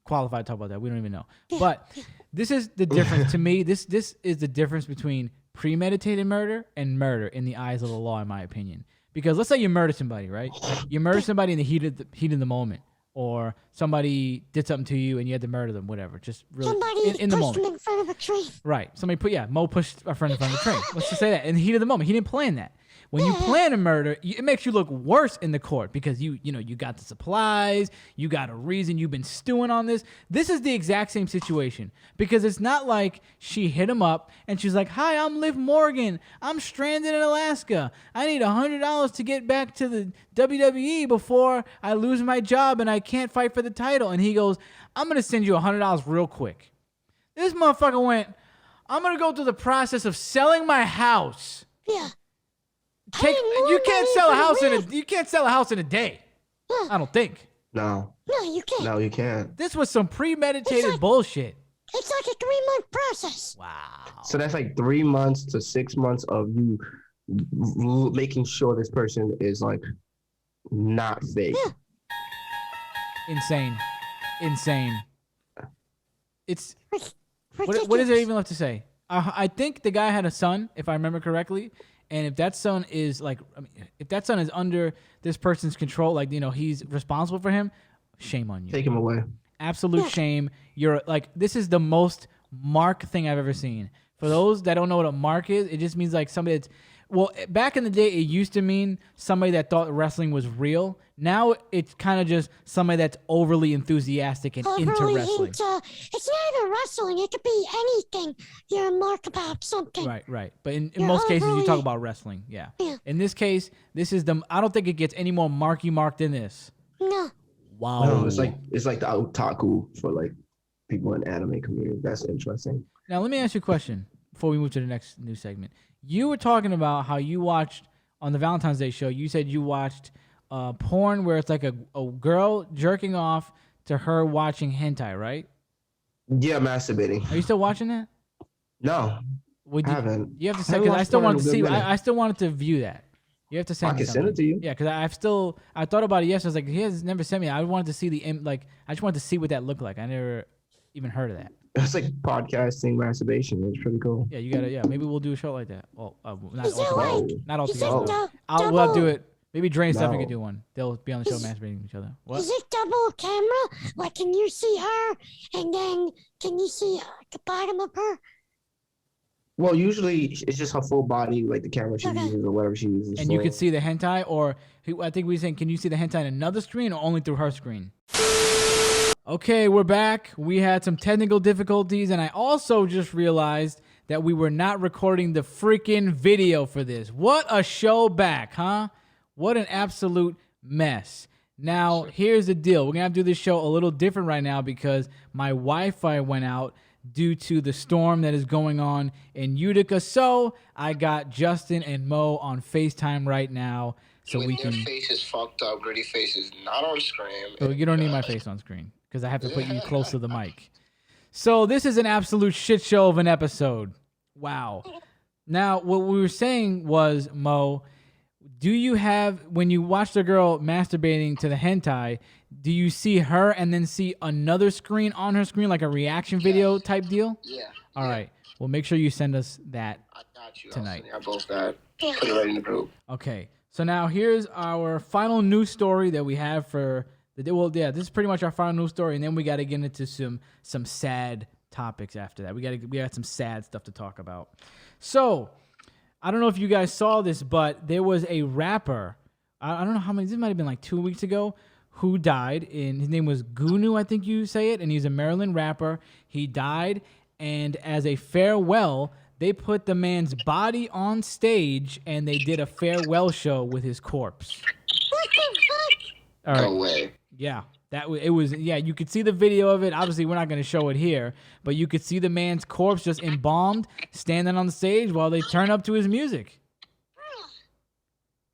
qualified to talk about that. We don't even know. But this is the difference to me. This is the difference between premeditated murder and murder in the eyes of the law, in my opinion. Because let's say you murder somebody, right? You murder somebody in the heat of the moment, or somebody did something to you and you had to murder them, whatever. Just really Somebody in the pushed moment. him in front of a train. Right. Somebody Mo pushed a friend in front of the train. Let's just say that. In the heat of the moment. He didn't plan that. When you plan a murder, it makes you look worse in the court because you got the supplies, you got a reason, you've been stewing on this. This is the exact same situation because it's not like she hit him up and she's like, "Hi, I'm Liv Morgan. I'm stranded in Alaska. I need $100 to get back to the WWE before I lose my job and I can't fight for the title." And he goes, "I'm going to send you $100 real quick." This motherfucker went, "I'm going to go through the process of selling my house." Yeah. You can't sell a house in a day. I don't think. No, No, you can't. no, you can't. This was some premeditated It's like- bullshit. It's like a 3-month process. Wow. So that's like 3 months to 6 months of you making sure this person is like not fake. Yeah. Insane. It's what is there Ridiculous. even left to say? I think the guy had a son, if I remember correctly. And if that son is if that son is under this person's control, like, he's responsible for him, shame on you. Take him away. Absolute shame. You're like, this is the most mark thing I've ever seen. For those that don't know what a mark is, it just means like somebody that's, well, back in the day, it used to mean somebody that thought wrestling was real. Now it's kind of just somebody that's overly enthusiastic and into Overly wrestling. it's not even wrestling. It could be anything. You're a mark about something. Right. But in You're most cases, you talk overly- about wrestling. Yeah. Yeah. In this case, this is I don't think it gets any more mark than this. No. Wow. No, it's like the otaku for like people in anime community. That's interesting. Now, let me ask you a question before we move to the next news segment. You were talking about how you watched on the Valentine's Day show. You said you watched porn where it's like a girl jerking off to her watching hentai, right? Yeah, masturbating. Are you still watching that? No, Would I you, haven't. you have to I say haven't because I watched still porn wanted to in a see. good minute. I still wanted to view that. You have to send I me can send it something. to you. Yeah, because I thought about it yesterday. I was like, he has never sent me. I wanted to see I just wanted to see what that looked like. I never even heard of that. It's like podcasting masturbation. It's pretty cool. Yeah, you gotta. Yeah, maybe we'll do a show like that. Well, not Is it all like? together. Not all Is it together. double? We'll do it. Maybe Dre and Stephanie No. could do one. They'll be on the show masturbating each other. What? Is it double camera? Like, can you see her, and then can you see the bottom of her? Well, usually it's just her full body, like the camera she Okay. uses or whatever she uses. And you could see the hentai, or I think we were saying, can you see the hentai in another screen or only through her screen? Okay, we're back. We had some technical difficulties, and I also just realized that we were not recording the freaking video for this. What a show back, huh? What an absolute mess. Now, here's the deal. We're going to have to do this show a little different right now because my Wi-Fi went out due to the storm that is going on in Utica. So I got Justin and Mo on FaceTime right now so we can... Your face is fucked up. Gritty face is not on screen. So you don't need my face on screen because I have to put you close to the mic. So this is an absolute shit show of an episode. Wow. Now, what we were saying was, Mo, do you have, when you watch the girl masturbating to the hentai, do you see her and then see another screen on her screen, like a reaction video type deal? Yeah. All right. Well, make sure you send us that. I got you. Tonight. I post that. Put it right in the group. Okay. So now here's our final news story that we have for the day. Well, yeah, this is pretty much our final news story, and then we got to get into some sad topics after that. We got some sad stuff to talk about. So I don't know if you guys saw this, but there was a rapper. I don't know how many. This might have been like 2 weeks ago. Who died? And his name was Gunu, I think you say it, and he's a Maryland rapper. He died, and as a farewell, they put the man's body on stage, and they did a farewell show with his corpse. What the fuck? All right. No way. Yeah, it was. Yeah, you could see the video of it. Obviously, we're not going to show it here, but you could see the man's corpse just embalmed, standing on the stage while they turn up to his music.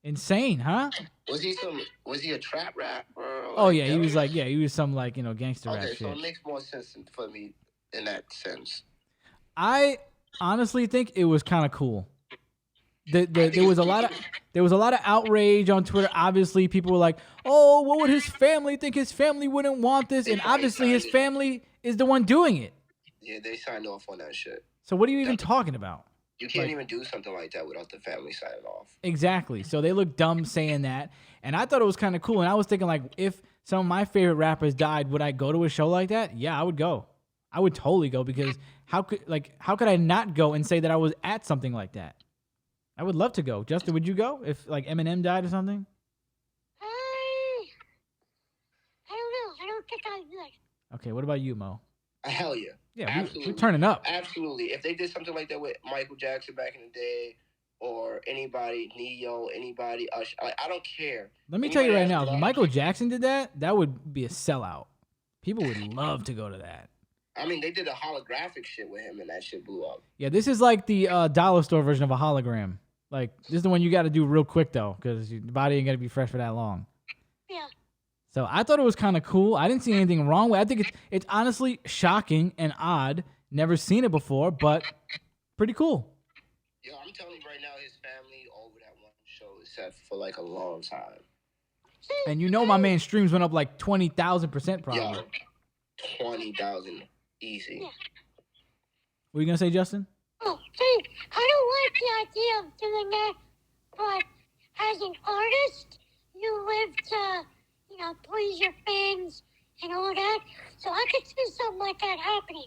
Insane, huh? Was he a trap rapper? Oh yeah, he was like, he was some like gangster rap Okay, shit. so it makes more sense for me in that sense. I honestly think it was kind of cool. There was a lot of outrage on Twitter. Obviously, people were like, "Oh, what would his family think? His family wouldn't want this." And obviously, his family is the one doing it. Yeah, they signed off on that shit. So what are you even talking about? You can't even do something like that without the family signing off. Exactly. So they look dumb saying that, and I thought it was kind of cool. And I was thinking, like, if some of my favorite rappers died, would I go to a show like that? Yeah, I would go. I would totally go because how could I not go and say that I was at something like that? I would love to go. Justin, would you go if like Eminem died or something? I don't know. I don't think I would. Okay, what about you, Mo? Hell yeah. Yeah, absolutely. we're turning up. Absolutely. If they did something like that with Michael Jackson back in the day, or anybody, Neo, anybody, Usher, I don't care. Let me tell you right Anybody now, has if love. Michael Jackson did that, that would be a sellout. People would love to go to that. I mean, they did a holographic shit with him, and that shit blew up. Yeah, this is like the dollar store version of a hologram. Like, this is the one you got to do real quick, though, because your body ain't going to be fresh for that long. Yeah. So I thought it was kind of cool. I didn't see anything wrong with it. I think it's honestly shocking and odd. Never seen it before, but pretty cool. Yo, I'm telling you right now, his family over that one show is set for like a long time. And my man's streams went up like 20,000% probably. Yo, 20,000 easy. Yeah. What are you going to say, Justin? Oh, see, I don't like the idea of doing that, but as an artist, you live to, please your fans and all that. So I could see something like that happening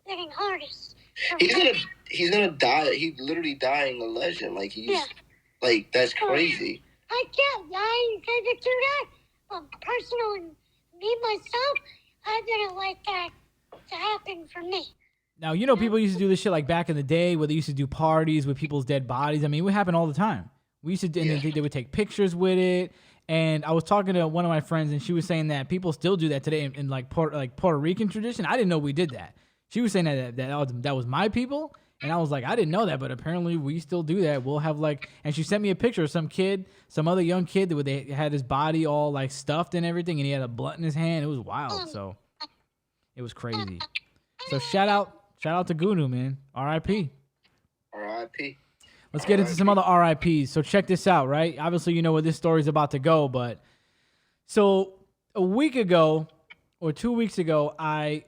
with an artist. He's gonna die. He's literally dying a legend. Like like that's crazy. I can't lie and say to do that. Personally, me myself, I didn't like that to happen for me. Now, people used to do this shit like back in the day where they used to do parties with people's dead bodies. I mean, it would happen all the time. We used to, and they would take pictures with it. And I was talking to one of my friends, and she was saying that people still do that today in like Puerto Rican tradition. I didn't know we did that. She was saying that was my people, and I was like, I didn't know that, but apparently we still do that. We'll have and she sent me a picture of some other young kid that they had his body all like stuffed and everything, and he had a blunt in his hand. It was wild. So it was crazy. So shout out to Gunu, man. R.I.P. R.I.P. Let's get into some other RIPs. So check this out, right? Obviously, you know where this story is about to go, but so a week ago or 2 weeks ago, I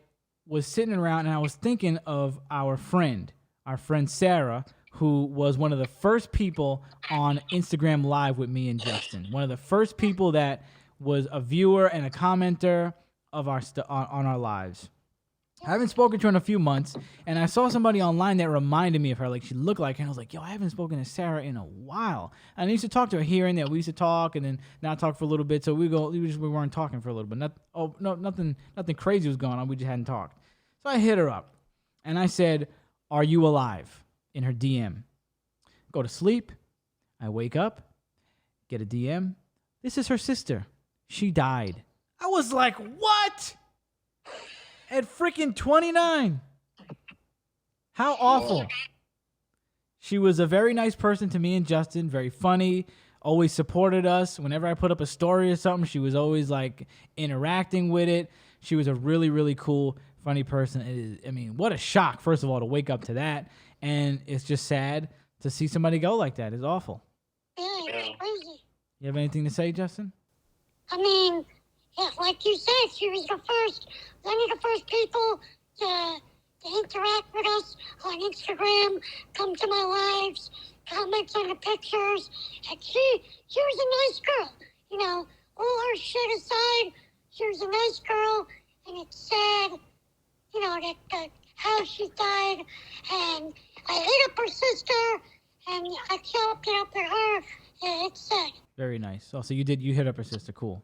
was sitting around and I was thinking of our friend Sarah, who was one of the first people on Instagram Live with me and Justin. One of the first people that was a viewer and a commenter of our on our lives. I haven't spoken to her in a few months, and I saw somebody online that reminded me of her. Like, she looked like her, and I was like, yo, I haven't spoken to Sarah in a while. And I used to talk to her here and there. We used to talk and then not talk for a little bit. So we weren't talking for a little bit. Nothing crazy was going on. We just hadn't talked. So I hit her up, and I said, "Are you alive?" in her DM. Go to sleep. I wake up, get a DM. This is her sister. She died. I was like, what? At freaking 29. How awful. She was a very nice person to me and Justin, very funny, always supported us. Whenever I put up a story or something, she was always like interacting with it. She was a really, really cool, funny person. I mean, what a shock, first of all, to wake up to that. And it's just sad to see somebody go like that. It's awful. Yeah, it's crazy. You have anything to say, Justin? I mean, yeah, like you said, she was one of the first people to interact with us on Instagram, come to my lives, comment on the pictures. And she was a nice girl. You know, all her shit aside, she was a nice girl. And it's sad, you know, that how she died. And I hit up her sister, and I chopped it up with her. And it's sad. Very nice. Oh, so you hit up her sister. Cool.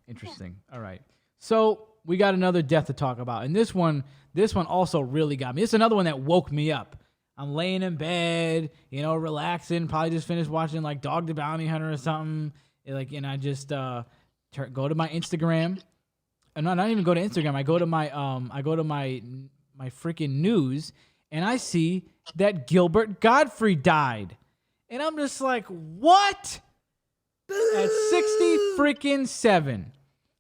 Interesting. All right. So we got another death to talk about. And this one also really got me. It's another one that woke me up. I'm laying in bed, relaxing, probably just finished watching like Dog the Bounty Hunter or something. And I just go to my Instagram. And not even go to Instagram. I go to my freaking news, and I see that Gilbert Gottfried died. And I'm just like, what? At 60 freaking 7.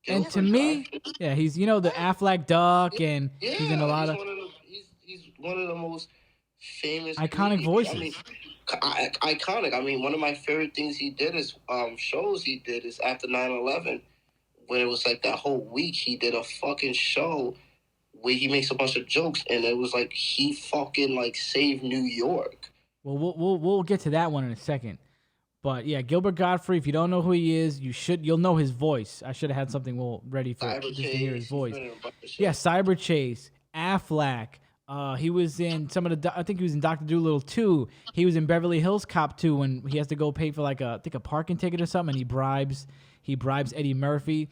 And to me, yeah, he's the Aflac duck, and he's in a lot of he's one of the most famous iconic voices. Iconic. I mean, one of my favorite things he did is shows he did is after 9/11, when it was like that whole week he did a fucking show where he makes a bunch of jokes, and it was like he fucking like saved New York. Well, we'll get to that one in a second. But yeah, Gilbert Gottfried, if you don't know who he is, you'll know his voice. I should have had something ready for just to hear his voice. Yeah, Cyber Chase, Aflac. He was in I think he was in Dr. Dolittle 2. He was in Beverly Hills Cop 2 when he has to go pay for like a parking ticket or something, and he bribes Eddie Murphy.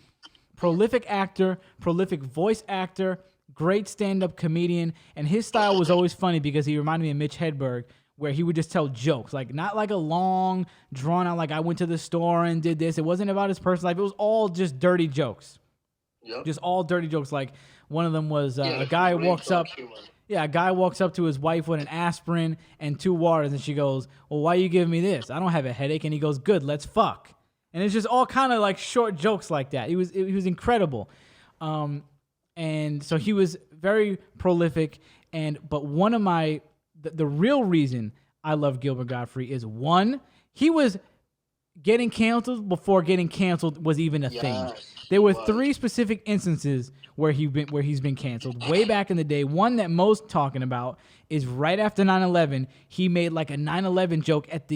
Prolific actor, prolific voice actor, great stand-up comedian, and his style was always funny because he reminded me of Mitch Hedberg, where he would just tell jokes, like not like a long, drawn out, like I went to the store and did this. It wasn't about his personal life. It was all just dirty jokes. Yep. Just all dirty jokes. Like one of them was a guy walks up. Yeah, a guy walks up to his wife with an aspirin and 2 waters, and she goes, "Well, why are you giving me this? I don't have a headache." And he goes, "Good, let's fuck." And it's just all kind of like short jokes like that. He was incredible. And so he was very prolific. But one of my the real reason I love Gilbert Gottfried is, one, he was getting canceled before getting canceled was even a thing. There were 3 specific instances where he's been canceled way back in the day. One that most talking about is right after 9/11. He made like a 9/11 joke at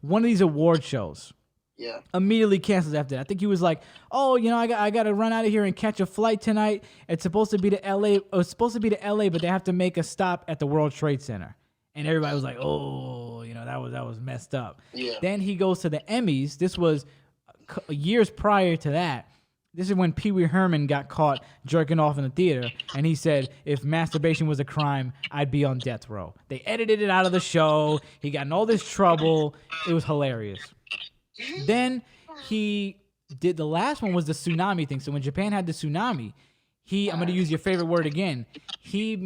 one of these award shows. Yeah. Immediately canceled after that. I think he was like, "Oh, I got to run out of here and catch a flight tonight. It's supposed to be to LA. It's supposed to be to LA, but they have to make a stop at the World Trade Center." And everybody was like, "Oh, that was messed up." Yeah. Then he goes to the Emmys. This was years prior to that. This is when Pee Wee Herman got caught jerking off in the theater, and he said, "If masturbation was a crime, I'd be on death row." They edited it out of the show. He got in all this trouble. It was hilarious. Then he did the last one was the tsunami thing. So when Japan had the tsunami, I'm going to use your favorite word again. He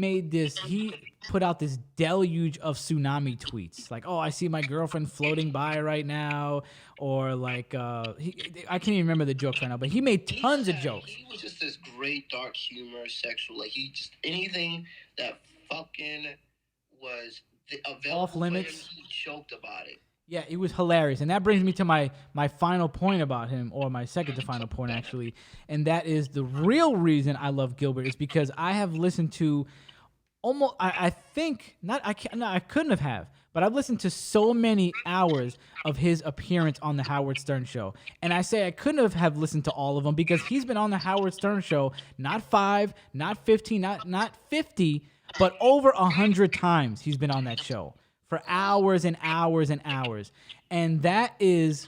put out this deluge of tsunami tweets. Like, "Oh, I see my girlfriend floating by right now." Or like, I can't even remember the jokes right now, but he made tons of jokes. He was just this great dark humor, sexual. Like, he just, anything that fucking was available off limits. for him, he joked about it. Yeah, it was hilarious. And that brings me to my final point about him, or my second to final point, actually. And that is the real reason I love Gilbert is because I have listened to almost, I think, not, I can't, no, I couldn't have, but I've listened to so many hours of his appearance on the Howard Stern Show. And I say I couldn't have listened to all of them because he's been on the Howard Stern Show, not 5, not 15, not 50, but over 100 times he's been on that show. For hours and hours and hours. And that is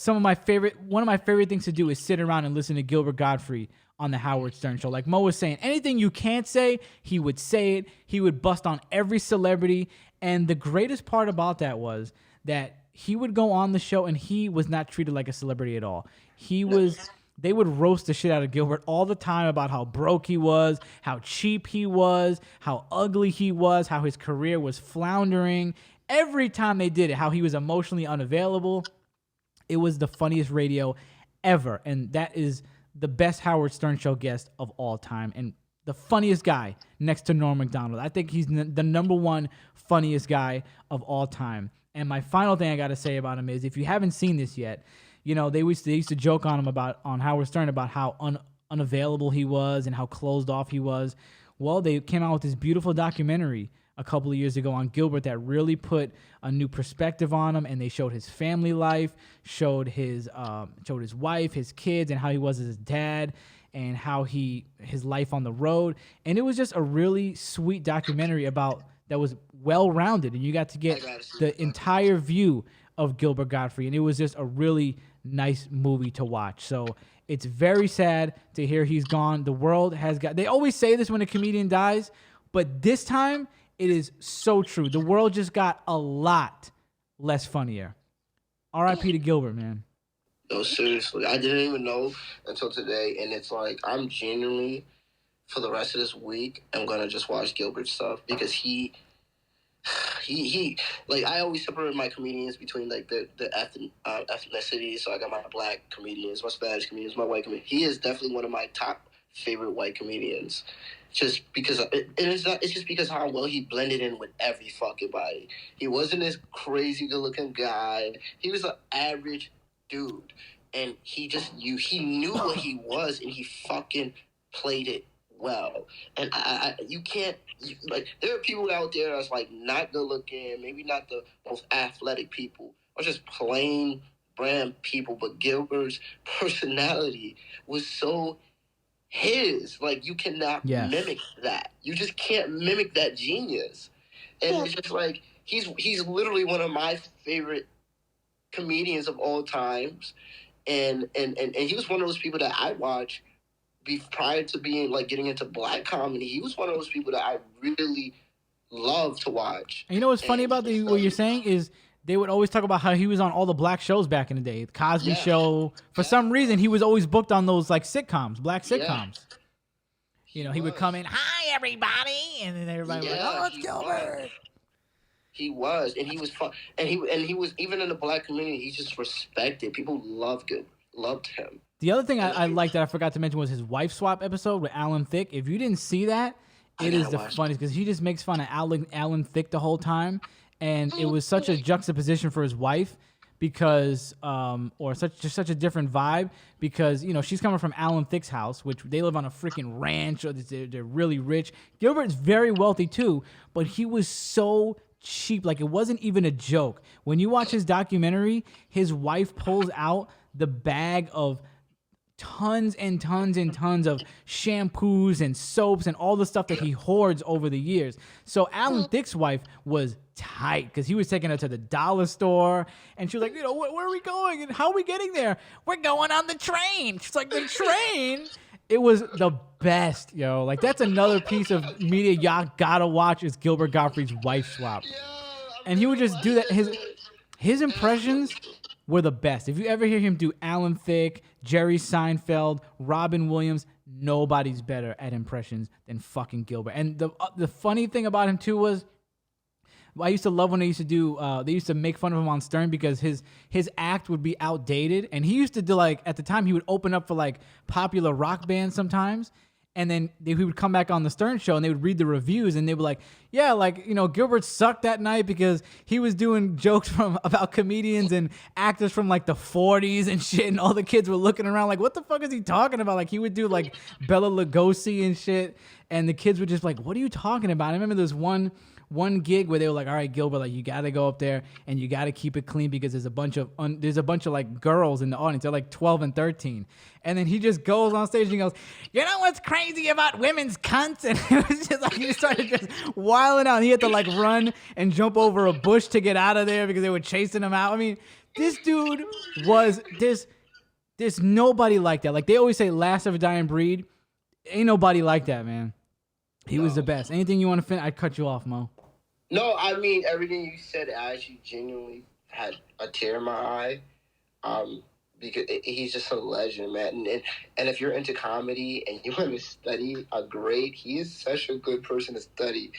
one of my favorite things to do is sit around and listen to Gilbert Gottfried on the Howard Stern Show. Like Mo was saying, anything you can't say, he would say it. He would bust on every celebrity. And the greatest part about that was that he would go on the show and he was not treated like a celebrity at all. They would roast the shit out of Gilbert all the time about how broke he was, how cheap he was, how ugly he was, how his career was floundering. Every time they did it, how he was emotionally unavailable. It was the funniest radio ever. And that is the best Howard Stern Show guest of all time. And the funniest guy next to Norm Macdonald. I think he's the number one funniest guy of all time. And my final thing I got to say about him is, if you haven't seen this yet, you know, they used to joke on him on Howard Stern about how unavailable he was and how closed off he was. Well, they came out with this beautiful documentary a couple of years ago on Gilbert that really put a new perspective on him, and they showed his family life, showed his wife, his kids, and how he was as a dad, and how his life on the road. And it was just a really sweet documentary that was well-rounded, and you got to get the entire view of Gilbert Gottfried, and it was just a really nice movie to watch. So it's very sad to hear he's gone. The world has got. They always say this when a comedian dies, but this time it is so true. The world just got a lot less funnier. R.I.P. to Gilbert, man. No, seriously, I didn't even know until today, and it's like I'm genuinely, for the rest of this week, I'm gonna just watch Gilbert stuff because he like, I always separate my comedians between like the ethnicity. So I got my black comedians, my Spanish comedians, my white comedians. He is definitely one of my top favorite white comedians, just because it's just because how well he blended in with every fucking body. He wasn't this crazy good looking guy. He was an average dude, and he knew what he was, and he fucking played it well. And you can't, like, there are people out there that's like not good looking, maybe not the most athletic people, or just plain brand people, but Gilbert's personality was so his. Like, you cannot mimic that. You just can't mimic that genius. And it's just like he's literally one of my favorite comedians of all times, and he was one of those people that I watch prior to being like getting into black comedy. He was one of those people that I really love to watch. And you know what's funny about what you're saying is they would always talk about how he was on all the black shows back in the day, the Cosby Show. For some reason, he was always booked on those like sitcoms, black sitcoms. You know, he would come in, "Hi everybody," and then everybody was like, "Oh, it's Gilbert." He was, and he was fun, and he was, even in the black community, he just respected. People loved him. The other thing I liked that I forgot to mention was his wife swap episode with Alan Thicke. If you didn't see that, it is the funniest because he just makes fun of Alan Thicke the whole time, and it was such a juxtaposition for his wife because, or such a different vibe because, you know, she's coming from Alan Thicke's house, which they live on a freaking ranch, or they're really rich. Gilbert's very wealthy too, but he was so cheap, like it wasn't even a joke. When you watch his documentary, his wife pulls out the bag of tons and tons and tons of shampoos and soaps and all the stuff that he hoards over the years. So Alan Thicke's wife was tight because he was taking her to the dollar store, and she was like, you know, where are we going and how are we getting there? We're going on the train. She's like, the train? It was the best, yo. Like, that's another piece of media y'all gotta watch is Gilbert Gottfried's wife swap. And he would just do that. His impressions were the best. If you ever hear him do Alan Thicke, Jerry Seinfeld, Robin Williams, nobody's better at impressions than fucking Gilbert. And the funny thing about him too was, I used to love when they used to make fun of him on Stern because his act would be outdated, and he used to do, like, at the time he would open up for like popular rock bands sometimes, And then he would come back on the Stern Show and they would read the reviews and they'd be like, yeah, like, you know, Gilbert sucked that night because he was doing jokes about comedians and actors from like the 40s and shit. And all the kids were looking around like, what the fuck is he talking about? Like he would do like Bela Lugosi and shit. And the kids were just like, what are you talking about? I remember there was one gig where they were like, all right, Gilbert, like you got to go up there and you got to keep it clean because there's a bunch of like girls in the audience. They're like 12 and 13. And then he just goes on stage and he goes, you know what's crazy about women's cunts? And it was just like, he started just wilding out. He had to like run and jump over a bush to get out of there because they were chasing him out. I mean, this dude was, there's nobody like that. Like they always say last of a dying breed. Ain't nobody like that, man. He was the best. Anything you want to finish? I'd cut you off, Mo. No, I mean, everything you said, I actually genuinely had a tear in my eye. Because he's just a legend, man. And if you're into comedy and you want to study a grade, he is such a good person to study.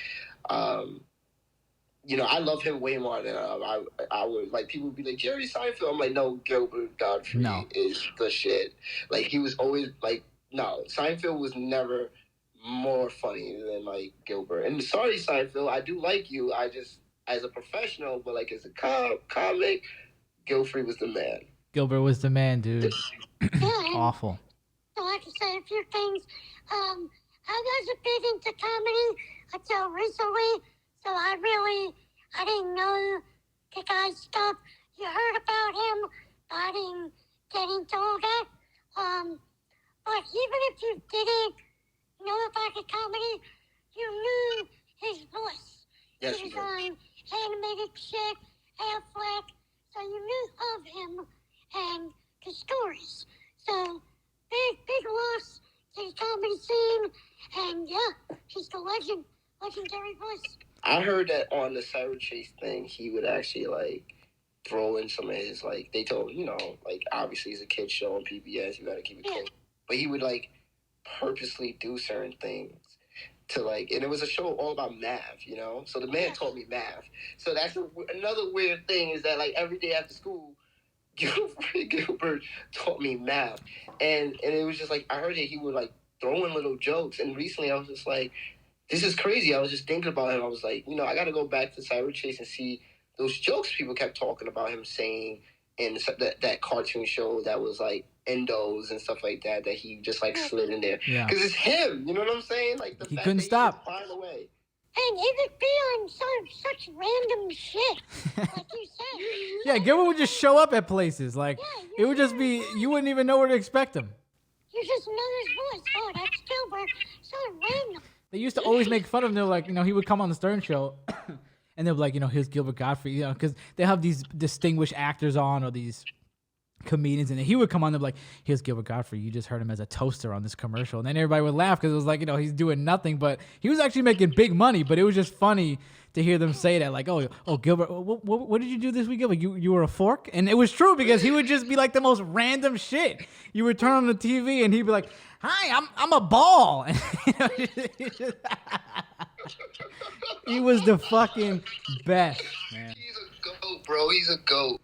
You know, I love him way more than I would. Like, people would be like, Jerry Seinfeld. I'm like, no, Gilbert Godfrey is the shit. Like, he was always, like, no, Seinfeld was never more funny than, like, Gilbert. And sorry, Seinfeld, I do like you. I just, as a professional, but, like, as a comic, Gilfrey was the man. Gilbert was the man, dude. Awful. So I have to say a few things. I wasn't big into comedy until recently, so I didn't know the guy's stuff. You heard about him, but I didn't get into all that. But even if you didn't know about the comedy, you knew his voice. Yes, he was on animated shit, Affleck, so you knew of him and the stories. So, big loss to the comedy scene, and yeah, he's the legendary voice. I heard that on the Cyber Chase thing, he would actually, like, throw in some of his, like, they told, you know, like, obviously it's a kid's show on PBS, you gotta keep it clean. But he would, like, purposely do certain things to, like, and it was a show all about math, you know? So the man taught me math. So that's another weird thing is that, like, every day after school, Gilbert taught me math. And it was just, like, I heard that he would, like, throw in little jokes. And recently I was just like, this is crazy. I was just thinking about him. I was like, you know, I got to go back to Cyber Chase and see those jokes people kept talking about him saying in that cartoon show that was, like, endos and stuff like that he just, like, slid in there. Yeah. Because it's him. You know what I'm saying? Like, He couldn't stop. Find a way. And he would be on such random shit, like you said. Yeah, Gilbert would just show up at places. Like, it would just be, you wouldn't even know where to expect him. You just know his voice. Oh, that's Gilbert. So random. They used to always make fun of him. They were like, you know, he would come on the Stern Show and they'd be like, you know, here's Gilbert Godfrey, you know, because they have these distinguished actors on or these comedians, and he would come on and be like, here's Gilbert Godfrey, you just heard him as a toaster on this commercial. And then everybody would laugh because it was like, you know, he's doing nothing, but he was actually making big money. But it was just funny to hear them say that, like, oh Gilbert, what did you do this week, Gilbert? You were a fork? And it was true because he would just be like the most random shit. You would turn on the TV and he'd be like, hi, I'm a ball. And, you know, he was the fucking best, man. He's a goat, bro. He's a goat.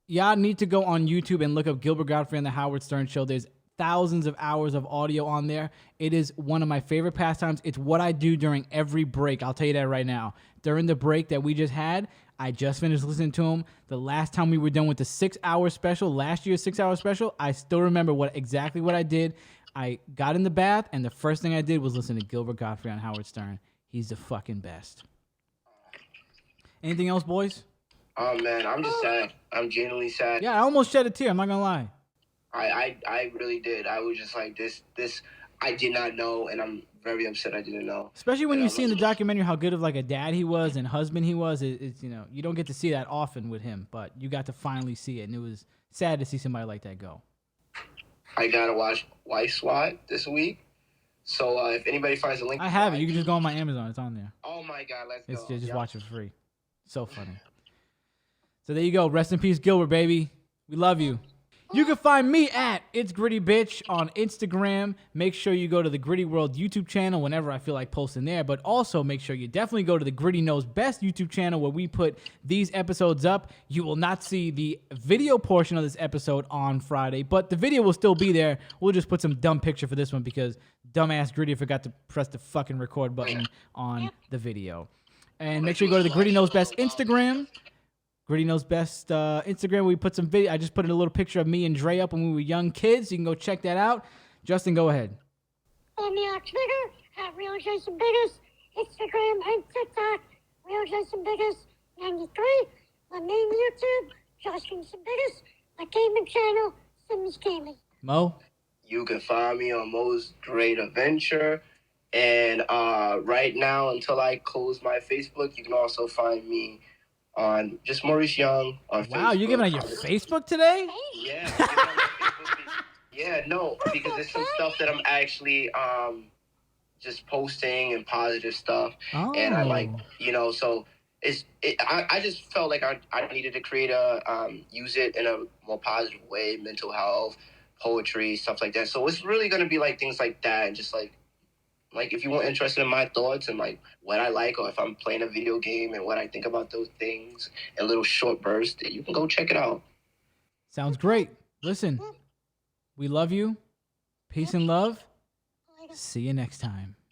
Y'all need to go on YouTube and look up Gilbert Godfrey and the Howard Stern Show. There's thousands of hours of audio on there. It is one of my favorite pastimes. It's what I do during every break. I'll tell you that right now. During the break that we just had, I just finished listening to him. The last time we were done with the 6-hour special, last year's 6-hour special, I still remember exactly what I did. I got in the bath, and the first thing I did was listen to Gilbert Godfrey on Howard Stern. He's the fucking best. Anything else, boys? Oh, man, I'm just sad. I'm genuinely sad. Yeah, I almost shed a tear. I'm not going to lie. I really did. I was just like, this, I did not know, and I'm very upset I didn't know. Especially when you see in the documentary how good of like a dad he was and husband he was. It's, you know, you don't get to see that often with him, but you got to finally see it, and it was sad to see somebody like that go. I got to watch Wife SWAT this week. So if anybody finds a link. I have it. You can just go on my Amazon. It's on there. Oh, my God. Let's go. Just watch it for free. So funny. So there you go. Rest in peace, Gilbert, baby. We love you. You can find me at It's Gritty Bitch on Instagram. Make sure you go to the Gritty World YouTube channel whenever I feel like posting there. But also make sure you definitely go to the Gritty Knows Best YouTube channel where we put these episodes up. You will not see the video portion of this episode on Friday, but the video will still be there. We'll just put some dumb picture for this one because dumbass Gritty forgot to press the fucking record button on the video. And make sure you go to the Gritty Knows Best Instagram. Gritty Knows Best Instagram. We put some video. I just put a little picture of me and Dre up when we were young kids. You can go check that out. Justin, go ahead. On the Twitter at Real Jason Biggest, Instagram and TikTok, Real Jason Biggest 93. My main YouTube, Justin Biggest. My gaming channel, Sims Gaming. Mo? You can find me on Mo's Great Adventure. And right now, until I close my Facebook, you can also find me on just Maurice Young on Facebook. Wow, you're giving out your Facebook today? Yeah. I'm giving out my Facebook. Yeah, no, because there's some stuff that I'm actually just posting and positive stuff. Oh. And I like, so I just felt like I needed to create use it in a more positive way, mental health, poetry, stuff like that. So it's really going to be like things like that and just like if you were interested in my thoughts and like what I like, or if I'm playing a video game and what I think about those things in little short bursts, you can go check it out. Sounds great. Listen, we love you. Peace and love. See you next time.